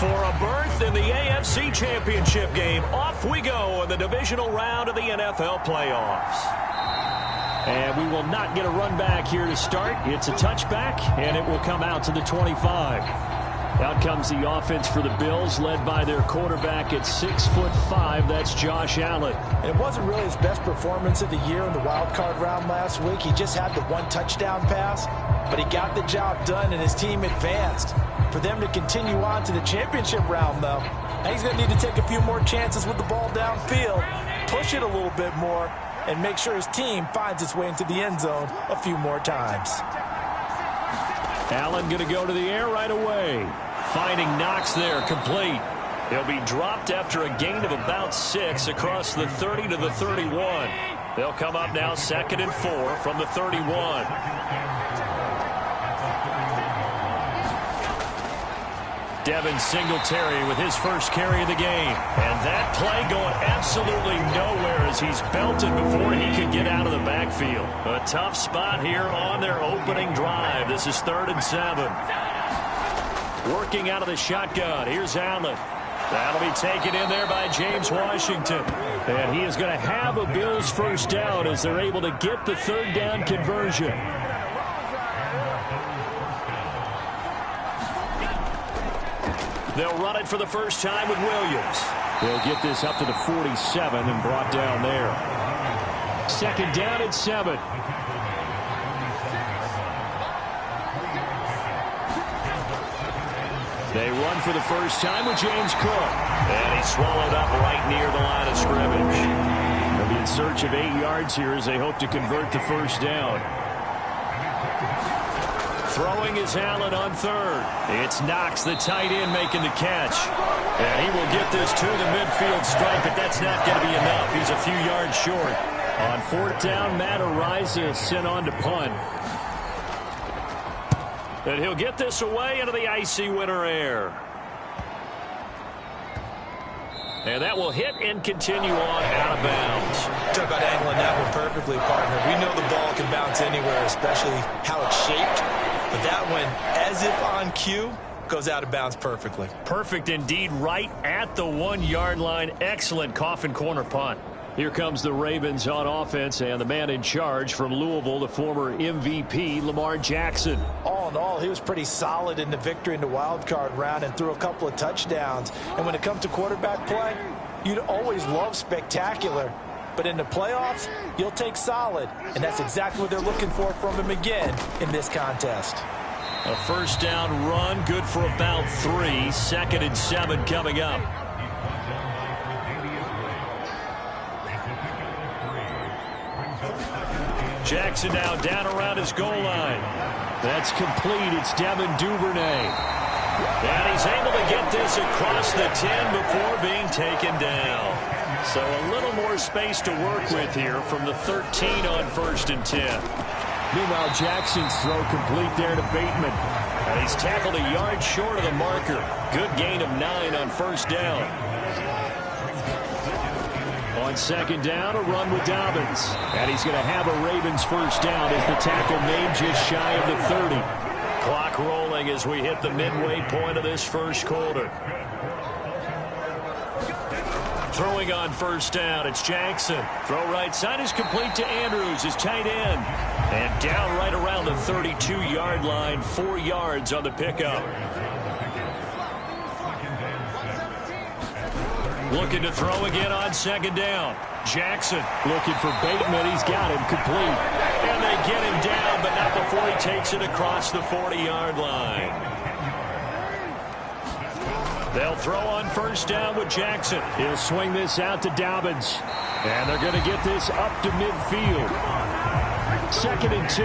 For a berth in the AFC Championship game, off we go in the divisional round of the NFL playoffs. And we will not get a run back here to start. It's a touchback, and it will come out to the 25. Out comes the offense for the Bills, led by their quarterback at 6'5". That's Josh Allen. It wasn't really his best performance of the year in the wild card round last week. He just had the one touchdown pass, but he got the job done, and his team advanced. For them to continue on to the championship round, though, he's going to need to take a few more chances with the ball downfield, push it a little bit more, and make sure his team finds its way into the end zone a few more times. Allen going to go to the air right away. Finding Knox there, complete. He'll be dropped after a gain of about 6 across the 30 to the 31. They'll come up now 2nd and 4 from the 31. Devin Singletary with his first carry of the game. And that play going absolutely nowhere as he's belted before he could get out of the backfield. A tough spot here on their opening drive. This is 3rd and 7. Working out of the shotgun. Here's Allen. That'll be taken in there by James Washington. And he is going to have a Bills first down as they're able to get the 3rd down conversion. They'll run it for the first time with Williams. They'll get this up to the 47 and brought down there. 2nd down and 7. They run for the first time with James Cook. And he's swallowed up right near the line of scrimmage. They'll be in search of 8 yards here as they hope to convert the first down. Throwing is Allen on 3rd. It's Knox, the tight end, making the catch. And he will get this to the midfield stripe, but that's not going to be enough. He's a few yards short. On 4th down, Matt Ariza is sent on to punt. And he'll get this away into the icy winter air. And that will hit and continue on out of bounds. Talk about angling that one perfectly, partner. We know the ball can bounce anywhere, especially how it's shaped. But that one, as if on cue, goes out of bounds perfectly. Perfect indeed, right at the 1-yard line. Excellent coffin corner punt. Here comes the Ravens on offense, and the man in charge from Louisville, the former MVP, Lamar Jackson. All in all, he was pretty solid in the victory in the wild card round and threw a couple of touchdowns. And when it comes to quarterback play, you'd always love spectacular. But in the playoffs, you'll take solid. And that's exactly what they're looking for from him again in this contest. A first down run, good for about 3. 2nd and 7 coming up. Jackson now down around his goal line. That's complete. It's Devin Duvernay. And he's able to get this across the 10 before being taken down. So a little more space to work with here from the 13 on 1st and 10. Meanwhile, Jackson's throw complete there to Bateman. And he's tackled a yard short of the marker. Good gain of 9 on 1st down. On 2nd down, a run with Dobbins. And he's going to have a Ravens first down as the tackle made just shy of the 30. Clock rolling as we hit the midway point of this first quarter. Throwing on 1st down, it's Jackson. Throw right side is complete to Andrews, his tight end. And down right around the 32-yard line, 4 yards on the pickup. Looking to throw again on 2nd down. Jackson looking for Bateman. He's got him complete. And they get him down, but not before he takes it across the 40-yard line. They'll throw on 1st down with Jackson. He'll swing this out to Dobbins. And they're going to get this up to midfield. 2nd and 2.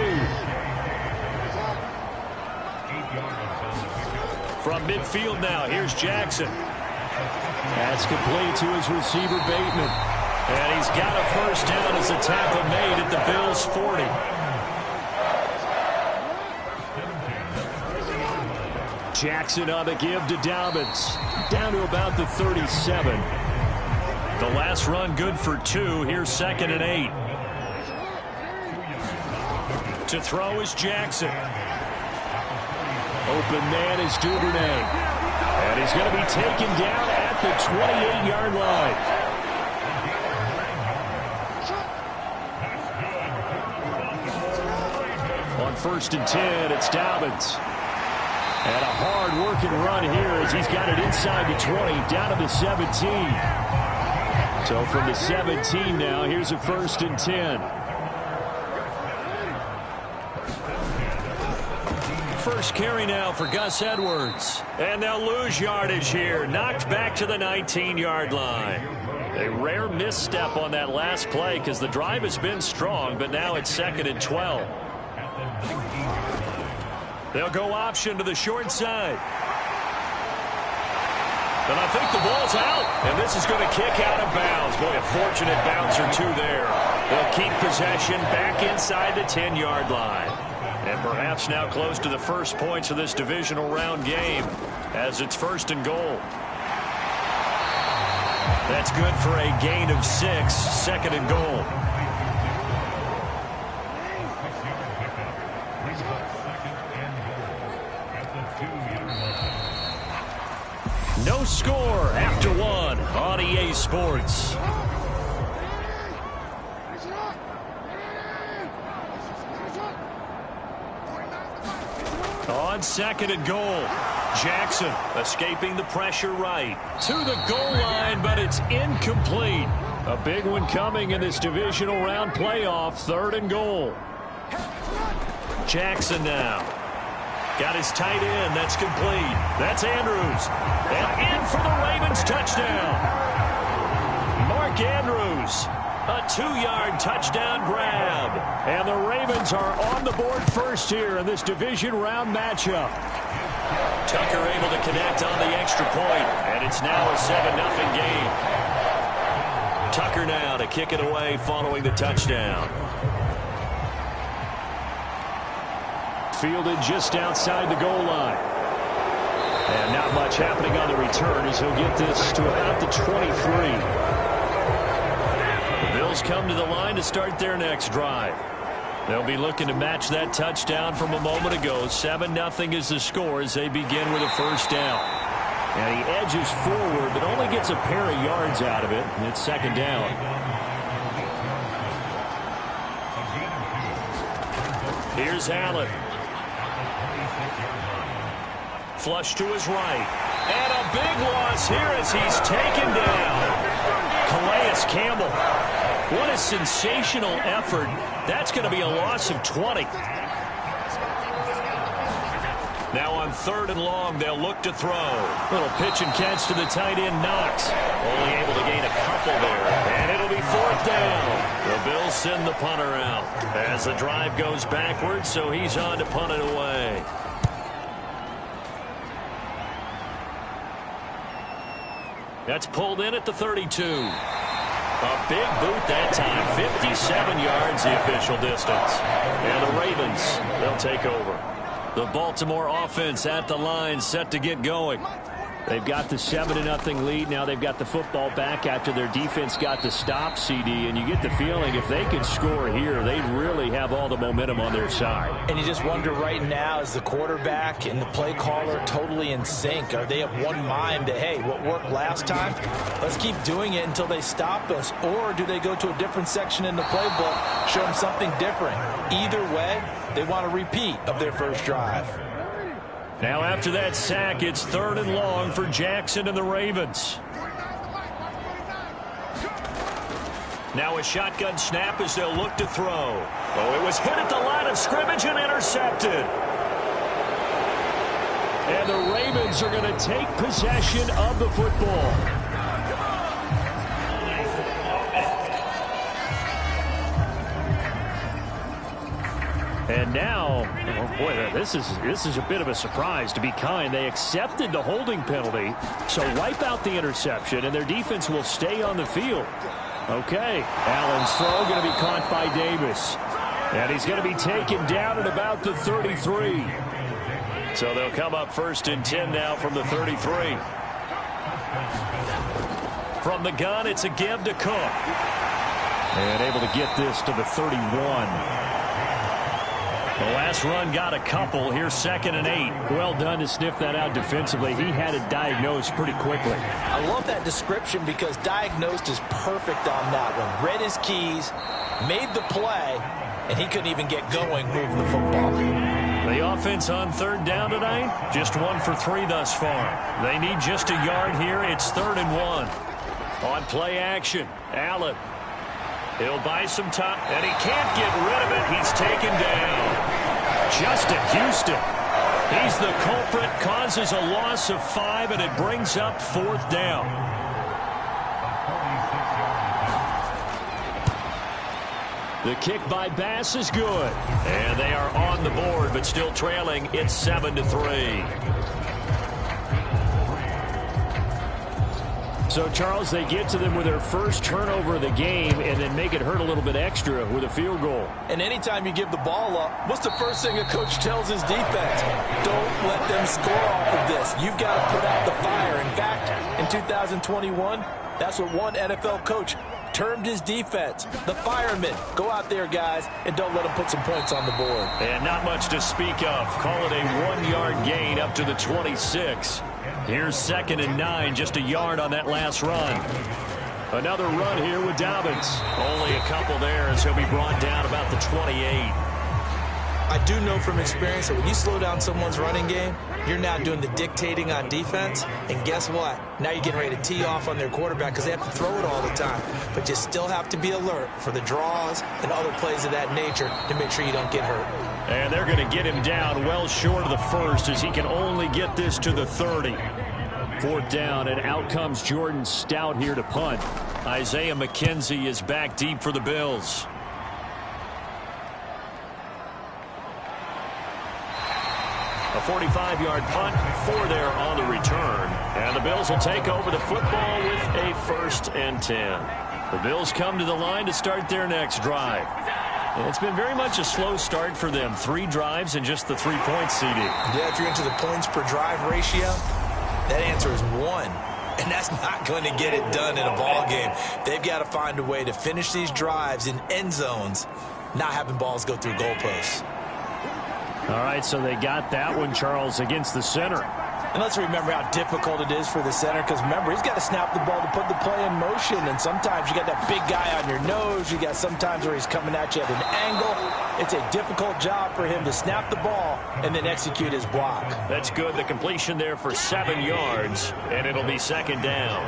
From midfield now, here's Jackson. That's complete to his receiver, Bateman. And he's got a first down as a tackle made at the Bills' 40. Jackson on the give to Dobbins. Down to about the 37. The last run good for 2. Here's 2nd and 8. To throw is Jackson. Open man is Duvernay. And he's going to be taken down at the 28-yard line. On 1st and 10, it's Dobbins. And a hard-working run here as he's got it inside the 20, down to the 17. So from the 17 now, here's a 1st and 10. First carry now for Gus Edwards. And they'll lose yardage here. Knocked back to the 19-yard line. A rare misstep on that last play because the drive has been strong, but now it's 2nd and 12. They'll go option to the short side. And I think the ball's out. And this is going to kick out of bounds. Boy, a fortunate bounce or 2 there. They'll keep possession back inside the 10-yard line. And perhaps now close to the first points of this divisional round game as it's 1st and goal. That's good for a gain of 6, 2nd and goal. No score after 1 on EA Sports. On 2nd and goal, Jackson escaping the pressure right to the goal line, but it's incomplete. A big one coming in this divisional round playoff, 3rd and goal. Jackson now. Got his tight end. That's complete. That's Andrews. And in for the Ravens touchdown. Mark Andrews. A 2-yard touchdown grab. And the Ravens are on the board first here in this division round matchup. Tucker able to connect on the extra point. And it's now a 7-0 game. Tucker now to kick it away following the touchdown. Fielded just outside the goal line. And not much happening on the return as he'll get this to about the 23. The Bills come to the line to start their next drive. They'll be looking to match that touchdown from a moment ago. 7-0 is the score as they begin with a first down. And he edges forward but only gets a pair of yards out of it. And it's 2nd down. Here's Allen. Flush to his right. And a big loss here as he's taken down. Calais Campbell. What a sensational effort. That's going to be a loss of 20. Now on 3rd and long, they'll look to throw. Little pitch and catch to the tight end, Knox. Only able to gain a couple there. And it'll be 4th down. The Bills send the punter out as the drive goes backwards, so he's on to punt it away. That's pulled in at the 32. A big boot that time. 57 yards the official distance. And the Ravens, they'll take over. The Baltimore offense at the line set to get going. They've got the 7-0 lead. Now they've got the football back after their defense got the stop, CD. And you get the feeling if they could score here, they'd really have all the momentum on their side. And you just wonder right now, is the quarterback and the play caller totally in sync? Are they of one mind that, hey, what worked last time, let's keep doing it until they stop us? Or do they go to a different section in the playbook, show them something different? Either way, they want a repeat of their first drive. Now after that sack, it's 3rd and long for Jackson and the Ravens. Now a shotgun snap as they'll look to throw. Oh, it was hit at the line of scrimmage and intercepted. And the Ravens are going to take possession of the football. And now, oh boy, this is a bit of a surprise. To be kind, they accepted the holding penalty, so wipe out the interception, and their defense will stay on the field. Okay, Allen's throw going to be caught by Davis. And he's going to be taken down at about the 33. So they'll come up 1st and 10 now from the 33. From the gun, it's a give to Cook. And able to get this to the 31. The last run got a couple. Here's 2nd and 8. Well done to sniff that out defensively. He had it diagnosed pretty quickly. I love that description because diagnosed is perfect on that one. Read his keys, made the play, and he couldn't even get going moving the football. The offense on 3rd down tonight, just 1 for 3 thus far. They need just a yard here. It's 3rd and 1. On play action, Allen. He'll buy some time, and he can't get rid of it. He's taken down. Justin Houston. He's the culprit, causes a loss of 5, and it brings up 4th down. The kick by Bass is good. And they are on the board, but still trailing. It's 7-3. So, Charles, they get to them with their first turnover of the game and then make it hurt a little bit extra with a field goal. And anytime you give the ball up, what's the first thing a coach tells his defense? Don't let them score off of this. You've got to put out the fire. In fact, in 2021, that's what one NFL coach termed his defense. The firemen. Go out there, guys, and don't let them put some points on the board. And not much to speak of. Call it a 1-yard gain up to the 26. Here's 2nd and 9, just a yard on that last run. Another run here with Dobbins. Only a couple there as he'll be brought down about the 28. I do know from experience that when you slow down someone's running game, you're now doing the dictating on defense. And guess what? Now you're getting ready to tee off on their quarterback because they have to throw it all the time. But you still have to be alert for the draws and other plays of that nature to make sure you don't get hurt. And they're going to get him down well short of the 1st as he can only get this to the 30. 4th down, and out comes Jordan Stout here to punt. Isaiah McKenzie is back deep for the Bills. A 45-yard punt, 4 there on the return. And the Bills will take over the football with a 1st and 10. The Bills come to the line to start their next drive. It's been very much a slow start for them. 3 drives and just the 3-point CD. Yeah, if you're into the points per drive ratio, that answer is 1. And that's not going to get it done in a ball game. They've got to find a way to finish these drives in end zones, not having balls go through goalposts. All right, so they got that one, Charles, against the center. And let's remember how difficult it is for the center, because remember, he's got to snap the ball to put the play in motion, and sometimes you got that big guy on your nose. You got sometimes where he's coming at you at an angle. It's a difficult job for him to snap the ball and then execute his block. That's good. The completion there for 7 yards, and it'll be 2nd down.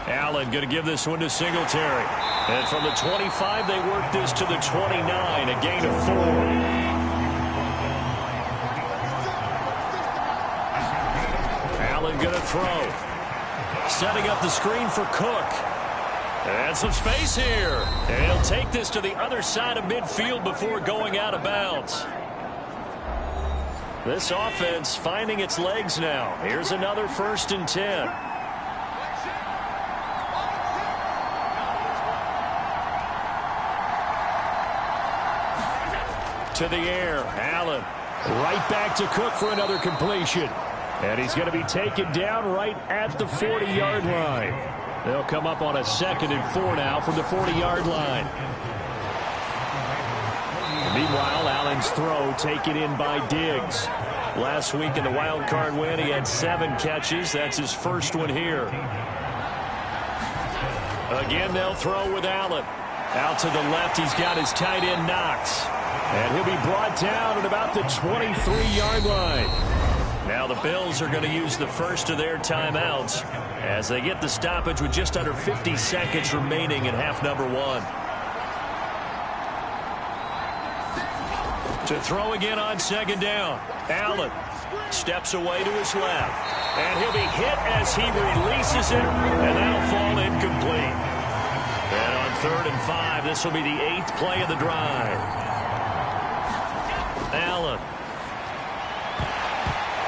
Allen going to give this one to Singletary. And from the 25, they work this to the 29, a gain of 4. Allen going to throw. Setting up the screen for Cook. And some space here. And he'll take this to the other side of midfield before going out of bounds. This offense finding its legs now. Here's another 1st and 10. To the air, Allen. Right back to Cook for another completion. And he's going to be taken down right at the 40-yard line. They'll come up on a 2nd and 4 now from the 40-yard line. Meanwhile, Allen's throw taken in by Diggs. Last week in the wild card win, he had 7 catches. That's his first one here. Again, they'll throw with Allen. Out to the left, he's got his tight end Knox. And he'll be brought down at about the 23-yard line. Now the Bills are going to use the first of their timeouts as they get the stoppage with just under 50 seconds remaining in half number 1. To throw again on 2nd down. Allen steps away to his left. And he'll be hit as he releases it, and that'll fall incomplete. And on 3rd and 5, this will be the 8th play of the drive. Allen.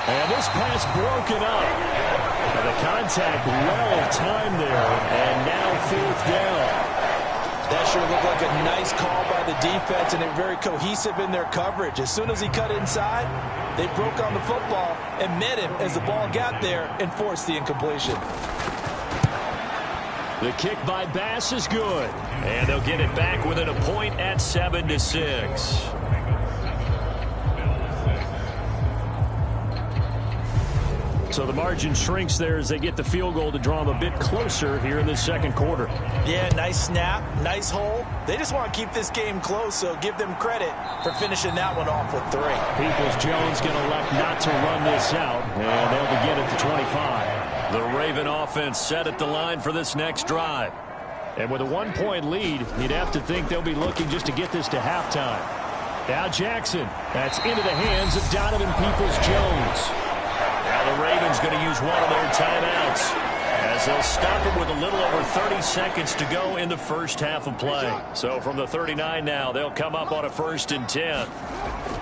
And this pass broken up. And the contact well timed there. And now 4th down. That sure looked like a nice call by the defense, and they're very cohesive in their coverage. As soon as he cut inside, they broke on the football and met him as the ball got there and forced the incompletion. The kick by Bass is good. And they'll get it back within a point at 7-6. So the margin shrinks there as they get the field goal to draw them a bit closer here in the second quarter. Yeah, nice snap, nice hole. They just want to keep this game close, so give them credit for finishing that one off with 3. Peoples-Jones going to elect not to run this out, and they'll begin at the 25. The Raven offense set at the line for this next drive. And with a 1-point lead, you'd have to think they'll be looking just to get this to halftime. Now Jackson, that's into the hands of Donovan Peoples-Jones. Now the Ravens going to use one of their timeouts as they'll stop it with a little over 30 seconds to go in the first half of play. So from the 39 now, they'll come up on a 1st and 10.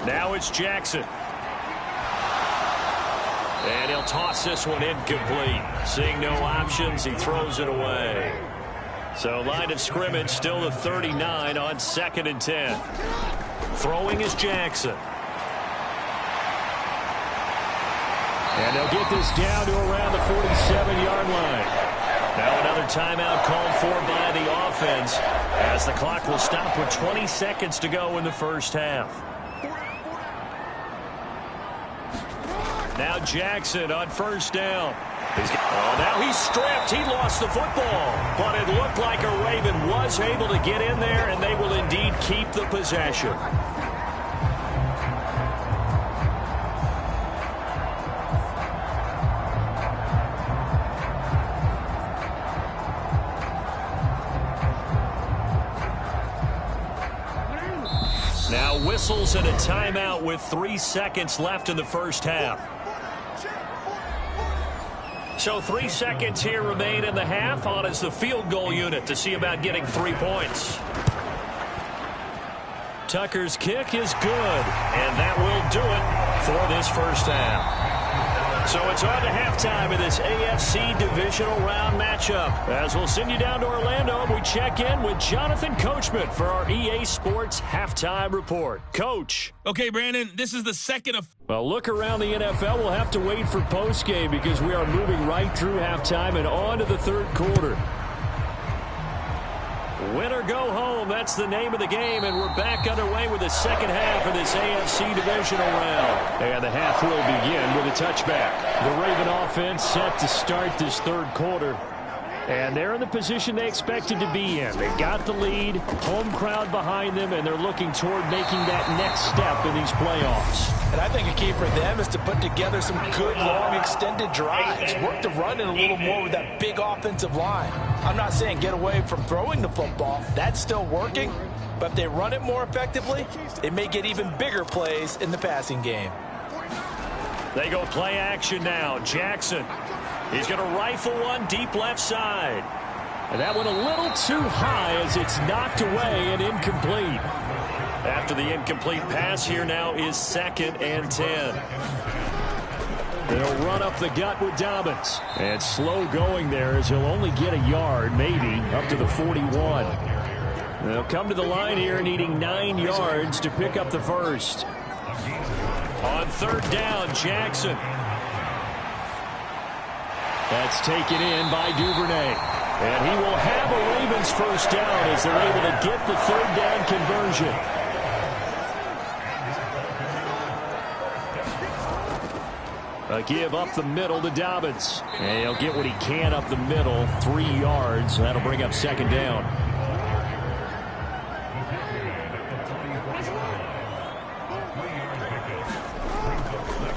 Now it's Jackson. And he'll toss this one incomplete. Seeing no options, he throws it away. So line of scrimmage still the 39 on 2nd and 10. Throwing is Jackson. And they'll get this down to around the 47-yard line. Now another timeout called for by the offense as the clock will stop with 20 seconds to go in the first half. Now Jackson on 1st down. Now he's stripped. He lost the football. But it looked like a Raven was able to get in there, and they will indeed keep the possession. Now whistles and a timeout with 3 seconds left in the first half. So 3 seconds here remain in the half. On is the field goal unit to see about getting 3 points. Tucker's kick is good, and that will do it for this first half. So it's on to halftime in this AFC divisional round matchup. As we'll send you down to Orlando, we check in with Jonathan Coachman for our EA Sports Halftime Report. Coach. Okay, Brandon, this is the second of... Well, look around the NFL. We'll have to wait for postgame because we are moving right through halftime and on to the third quarter. Win or go home, that's the name of the game, and we're back underway with the second half of this AFC divisional round. And the half will begin with a touchback. The Raven offense set to start this third quarter. And they're in the position they expected to be in. They got the lead, home crowd behind them, and they're looking toward making that next step in these playoffs. And I think a key for them is to put together some good, long, extended drives. Work the run in a little more with that big offensive line. I'm not saying get away from throwing the football. That's still working. But if they run it more effectively, it may get even bigger plays in the passing game. They go play action now. Jackson. He's going to rifle one deep left side. And that went a little too high as it's knocked away and incomplete. After the incomplete pass, here now is 2nd and 10. They'll run up the gut with Dobbins. And slow going there as he'll only get a yard, maybe, up to the 41. They'll come to the line here needing 9 yards to pick up the first. On 3rd down, Jackson. That's taken in by Duvernay. And he will have a Ravens first down as they're able to get the 3rd down conversion. A give up the middle to Dobbins. And he'll get what he can up the middle, 3 yards. That'll bring up 2nd down.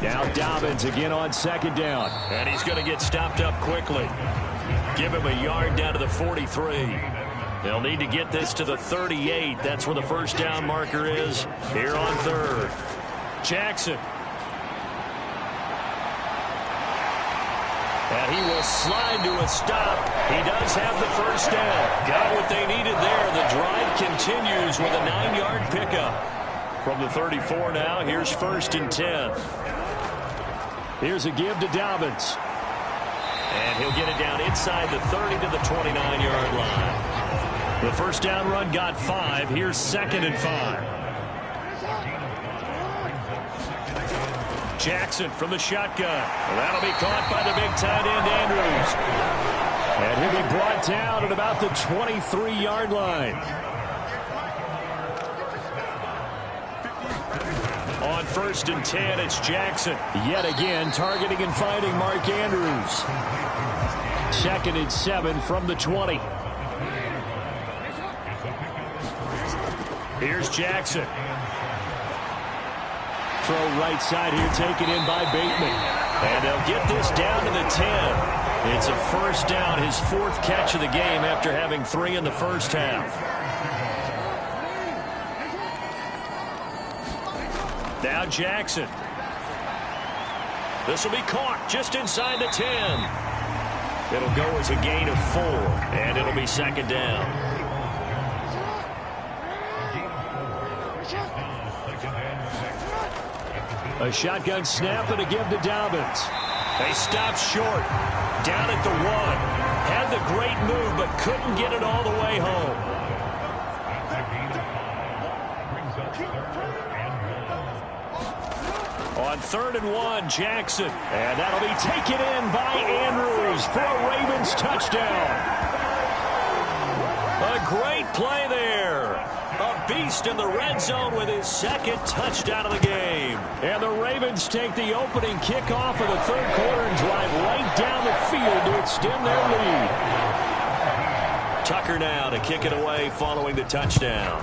Now Dobbins again on 2nd down. And he's going to get stopped up quickly. Give him a yard down to the 43. They'll need to get this to the 38. That's where the first down marker is here on 3rd. Jackson. And he will slide to a stop. He does have the first down. Got what they needed there. The drive continues with a 9-yard pickup. From the 34 now, here's 1st and 10. Here's a give to Dobbins. And he'll get it down inside the 30 to the 29-yard line. The first down run got 5. Here's 2nd and 5. Jackson from the shotgun. That'll be caught by the big tight end, Andrews. And he'll be brought down at about the 23-yard line. On 1st and 10, it's Jackson. Yet again, targeting and finding Mark Andrews. 2nd and 7 from the 20. Here's Jackson. Throw right side here, taken in by Bateman. And they'll get this down to the 10. It's a first down, his 4th catch of the game after having 3 in the first half. Now Jackson. This will be caught just inside the 10. It'll go as a gain of 4, and it'll be 2nd down. A shotgun snap and a give to Dobbins. They stopped short. Down at the 1. Had the great move, but couldn't get it all the way home. On 3rd and 1, Jackson. And that'll be taken in by Andrews for a Ravens touchdown. A great play there. A beast in the red zone with his 2nd touchdown of the game. And the Ravens take the opening kickoff of the 3rd quarter and drive right down the field to extend their lead. Tucker now to kick it away following the touchdown.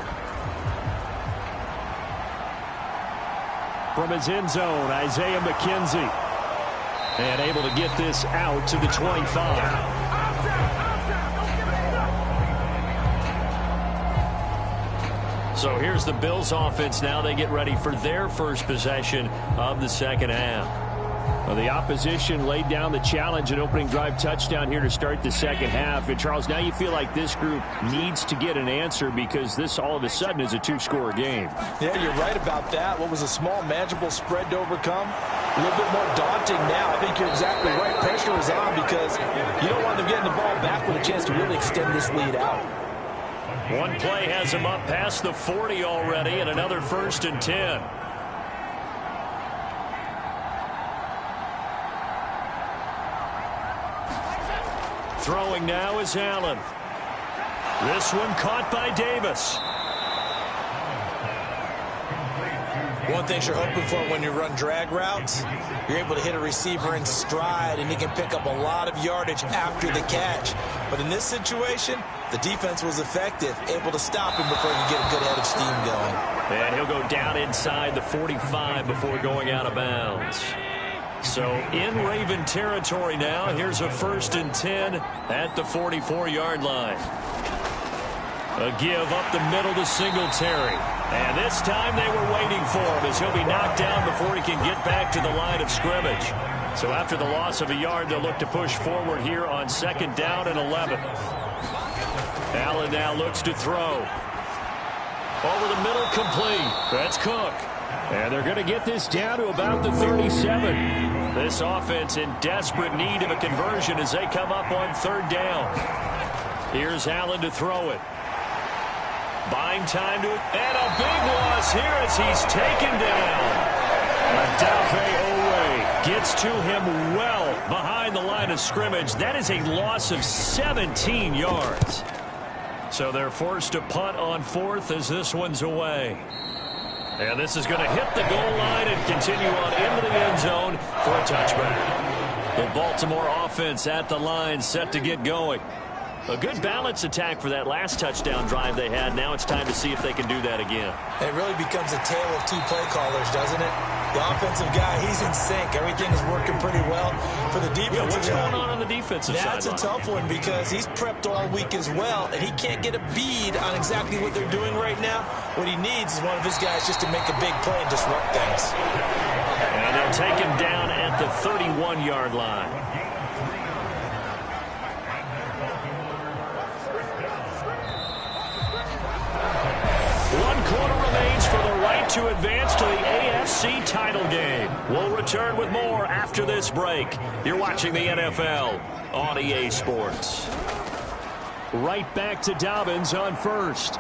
From his end zone, Isaiah McKenzie. And able to get this out to the 25. So here's the Bills offense now. They get ready for their first possession of the second half. Well, the opposition laid down the challenge, an opening drive touchdown here to start the second half. And, Charles, now you feel like this group needs to get an answer because this all of a sudden is a 2-score game. Yeah, you're right about that. What was a small, manageable spread to overcome? A little bit more daunting now. I think you're exactly right. Pressure is on because you don't want them getting the ball back with a chance to really extend this lead out. One play has him up past the 40 already, and another 1st and 10. Throwing now is Allen. This one caught by Davis. One thing you're hoping for when you run drag routes, you're able to hit a receiver in stride, and he can pick up a lot of yardage after the catch. But in this situation, the defense was effective, able to stop him before he could get a good head of steam going. And he'll go down inside the 45 before going out of bounds. So in Raven territory now, here's a 1st and 10 at the 44-yard line. A give up the middle to Singletary. And this time they were waiting for him as he'll be knocked down before he can get back to the line of scrimmage. So after the loss of a yard, they'll look to push forward here on 2nd down and 11. Allen now looks to throw. Over the middle, complete. That's Cook. And they're going to get this down to about the 37. This offense in desperate need of a conversion as they come up on 3rd down. Here's Allen to throw it. Buying time to it. And a big loss here as he's taken down. Adafe Owe gets to him well behind the line of scrimmage. That is a loss of 17 yards. So they're forced to punt on 4th as this one's away. And this is going to hit the goal line and continue on into the end zone for a touchback. The Baltimore offense at the line set to get going. A good balance attack for that last touchdown drive they had. Now it's time to see if they can do that again. It really becomes a tale of 2 play callers, doesn't it? The offensive guy, he's in sync. Everything is working pretty well. For the defensive guy, what's going on the defensive side? That's a tough one because he's prepped all week as well, and he can't get a bead on exactly what they're doing right now. What he needs is one of his guys just to make a big play and disrupt things. And they'll take him down at the 31-yard line. One quarter remains for the right to advance to the AFC title game. We'll return with more after this break. You're watching the NFL on EA Sports. Right back to Dobbins on first.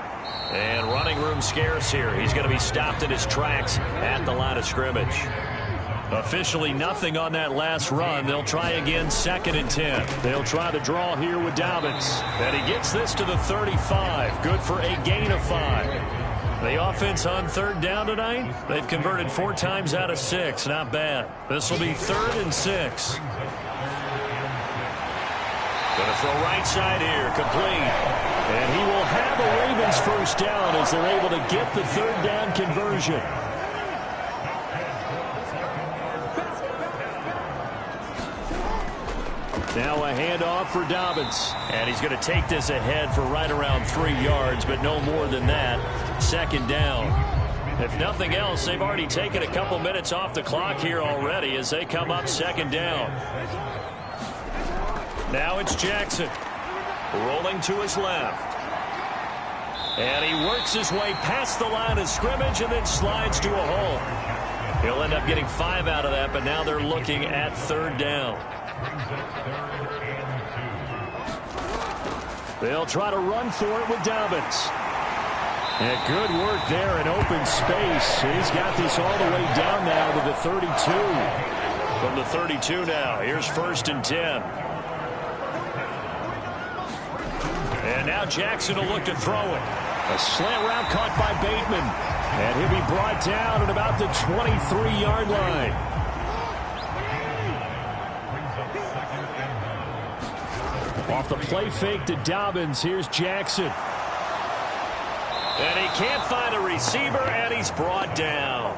And running room scarce here. He's going to be stopped in his tracks at the line of scrimmage. Officially nothing on that last run. They'll try again, 2nd and 10. They'll try the draw here with Dobbins. And he gets this to the 35. Good for a gain of 5. The offense on 3rd down tonight, they've converted 4 times out of 6. Not bad. This will be 3rd and 6. Going to throw right side here, complete. And he will have a Ravens first down as they're able to get the 3rd down conversion. Now a handoff for Dobbins. And he's going to take this ahead for right around 3 yards, but no more than that. 2nd down. If nothing else, they've already taken a couple minutes off the clock here already as they come up 2nd down. Now it's Jackson. Rolling to his left. And he works his way past the line of scrimmage and then slides to a hole. He'll end up getting 5 out of that, but now they're looking at 3rd down. They'll try to run for it with Dobbins. And good work there in open space. He's got this all the way down now to the 32. From the 32 now, here's 1st and 10. And now Jackson will look to throw it. A slant route caught by Bateman. And he'll be brought down at about the 23-yard line. Off the play fake to Dobbins, here's Jackson. And he can't find a receiver, and he's brought down.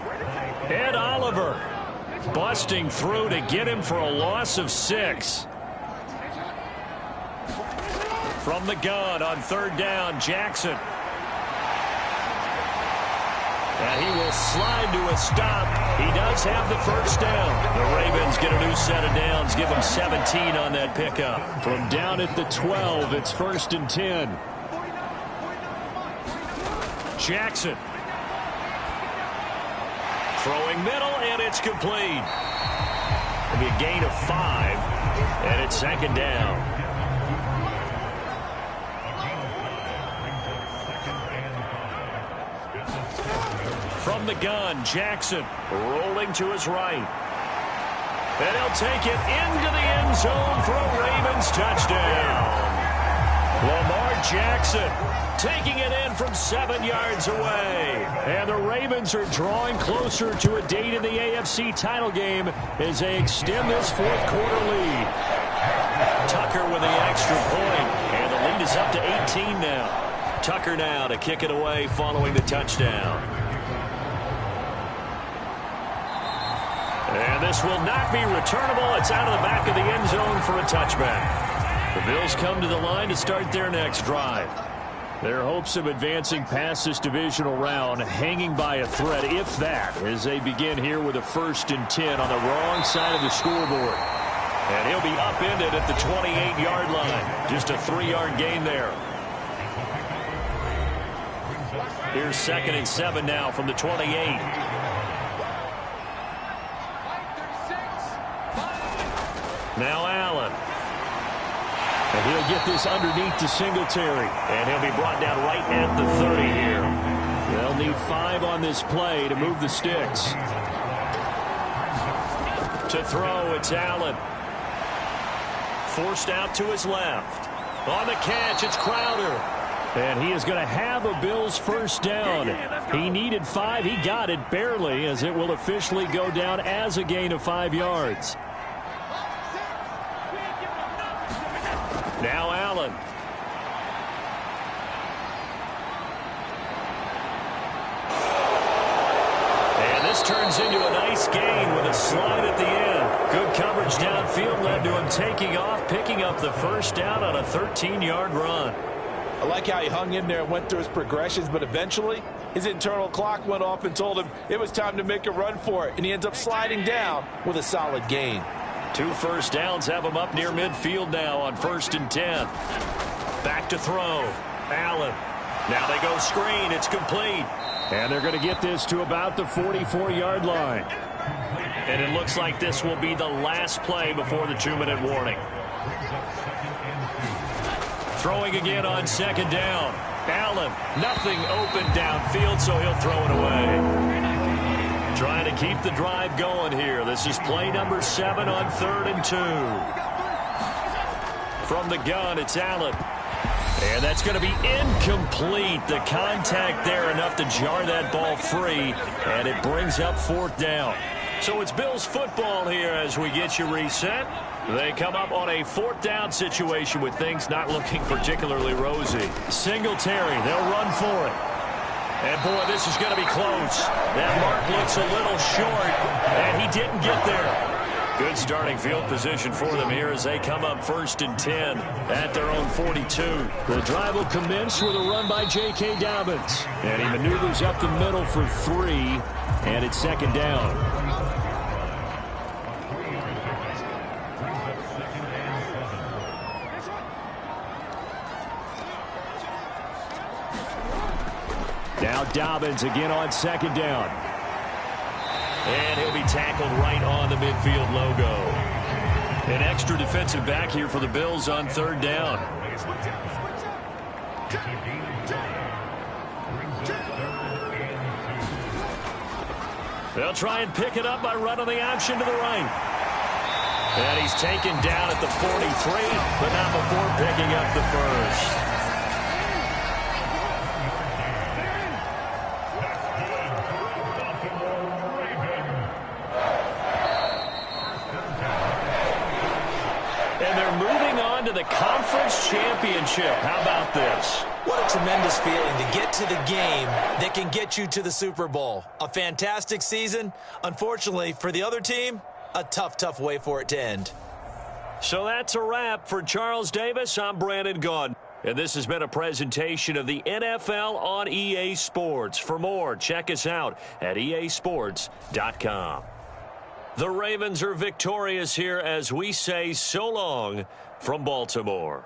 Ed Oliver busting through to get him for a loss of 6. From the gun on 3rd down, Jackson. And he will slide to a stop. He does have the first down. The Ravens get a new set of downs, give them 17 on that pickup. From down at the 12, it's 1st and 10. Jackson. Throwing middle, and it's complete. It'll be a gain of 5, and it's 2nd down. From the gun, Jackson rolling to his right. And he'll take it into the end zone for a Ravens touchdown. Lamar Jackson taking it in from 7 yards away. And the Ravens are drawing closer to a date in the AFC title game as they extend this 4th quarter lead. Tucker with the extra point, and the lead is up to 18 now. Tucker now to kick it away following the touchdown. And this will not be returnable. It's out of the back of the end zone for a touchback. The Bills come to the line to start their next drive. Their hopes of advancing past this divisional round hanging by a thread, if that, as they begin here with a 1st and 10 on the wrong side of the scoreboard. And he'll be upended at the 28-yard line. Just a 3-yard gain there. Here's 2nd and 7 now from the 28. Now Allen. And he'll get this underneath to Singletary. And he'll be brought down right at the 30 here. They'll need 5 on this play to move the sticks. To throw, it's Allen. Forced out to his left. On the catch, it's Crowder. And he is going to have a Bills first down. He needed 5. He got it barely, as it will officially go down as a gain of 5 yards. Now Allen. And this turns into a nice gain with a slide at the end. Good coverage downfield led to him taking off, picking up the first down on a 13-yard run. I like how he hung in there and went through his progressions, but eventually his internal clock went off and told him it was time to make a run for it, and he ends up sliding down with a solid gain. 2 first downs have him up near midfield now on 1st and 10. Back to throw. Allen. Now they go screen. It's complete. And they're going to get this to about the 44-yard line. And it looks like this will be the last play before the 2-minute warning. Throwing again on 2nd down. Allen, nothing open downfield, so he'll throw it away. Trying to keep the drive going here. This is play number 7 on 3rd and 2. From the gun, it's Allen. And that's going to be incomplete. The contact there enough to jar that ball free, and it brings up 4th down. So it's Bills football here as we get you reset. They come up on a 4th down situation with things not looking particularly rosy. Singletary, they'll run for it. And, boy, this is going to be close. That mark looks a little short, and he didn't get there. Good starting field position for them here as they come up 1st and 10 at their own 42. The drive will commence with a run by J.K. Dobbins. And he maneuvers up the middle for 3, and it's 2nd down. Now Dobbins again on 2nd down. And he'll be tackled right on the midfield logo. An extra defensive back here for the Bills on 3rd down. They'll try and pick it up by running the option to the right. And he's taken down at the 43, but not before picking up the first. To the conference championship. How about this? What a tremendous feeling to get to the game that can get you to the Super Bowl. A fantastic season. Unfortunately, for the other team, a tough way for it to end. So that's a wrap for Charles Davis. I'm Brandon Gaudin. And this has been a presentation of the NFL on EA Sports. For more, check us out at easports.com. The Ravens are victorious here as we say so long from Baltimore.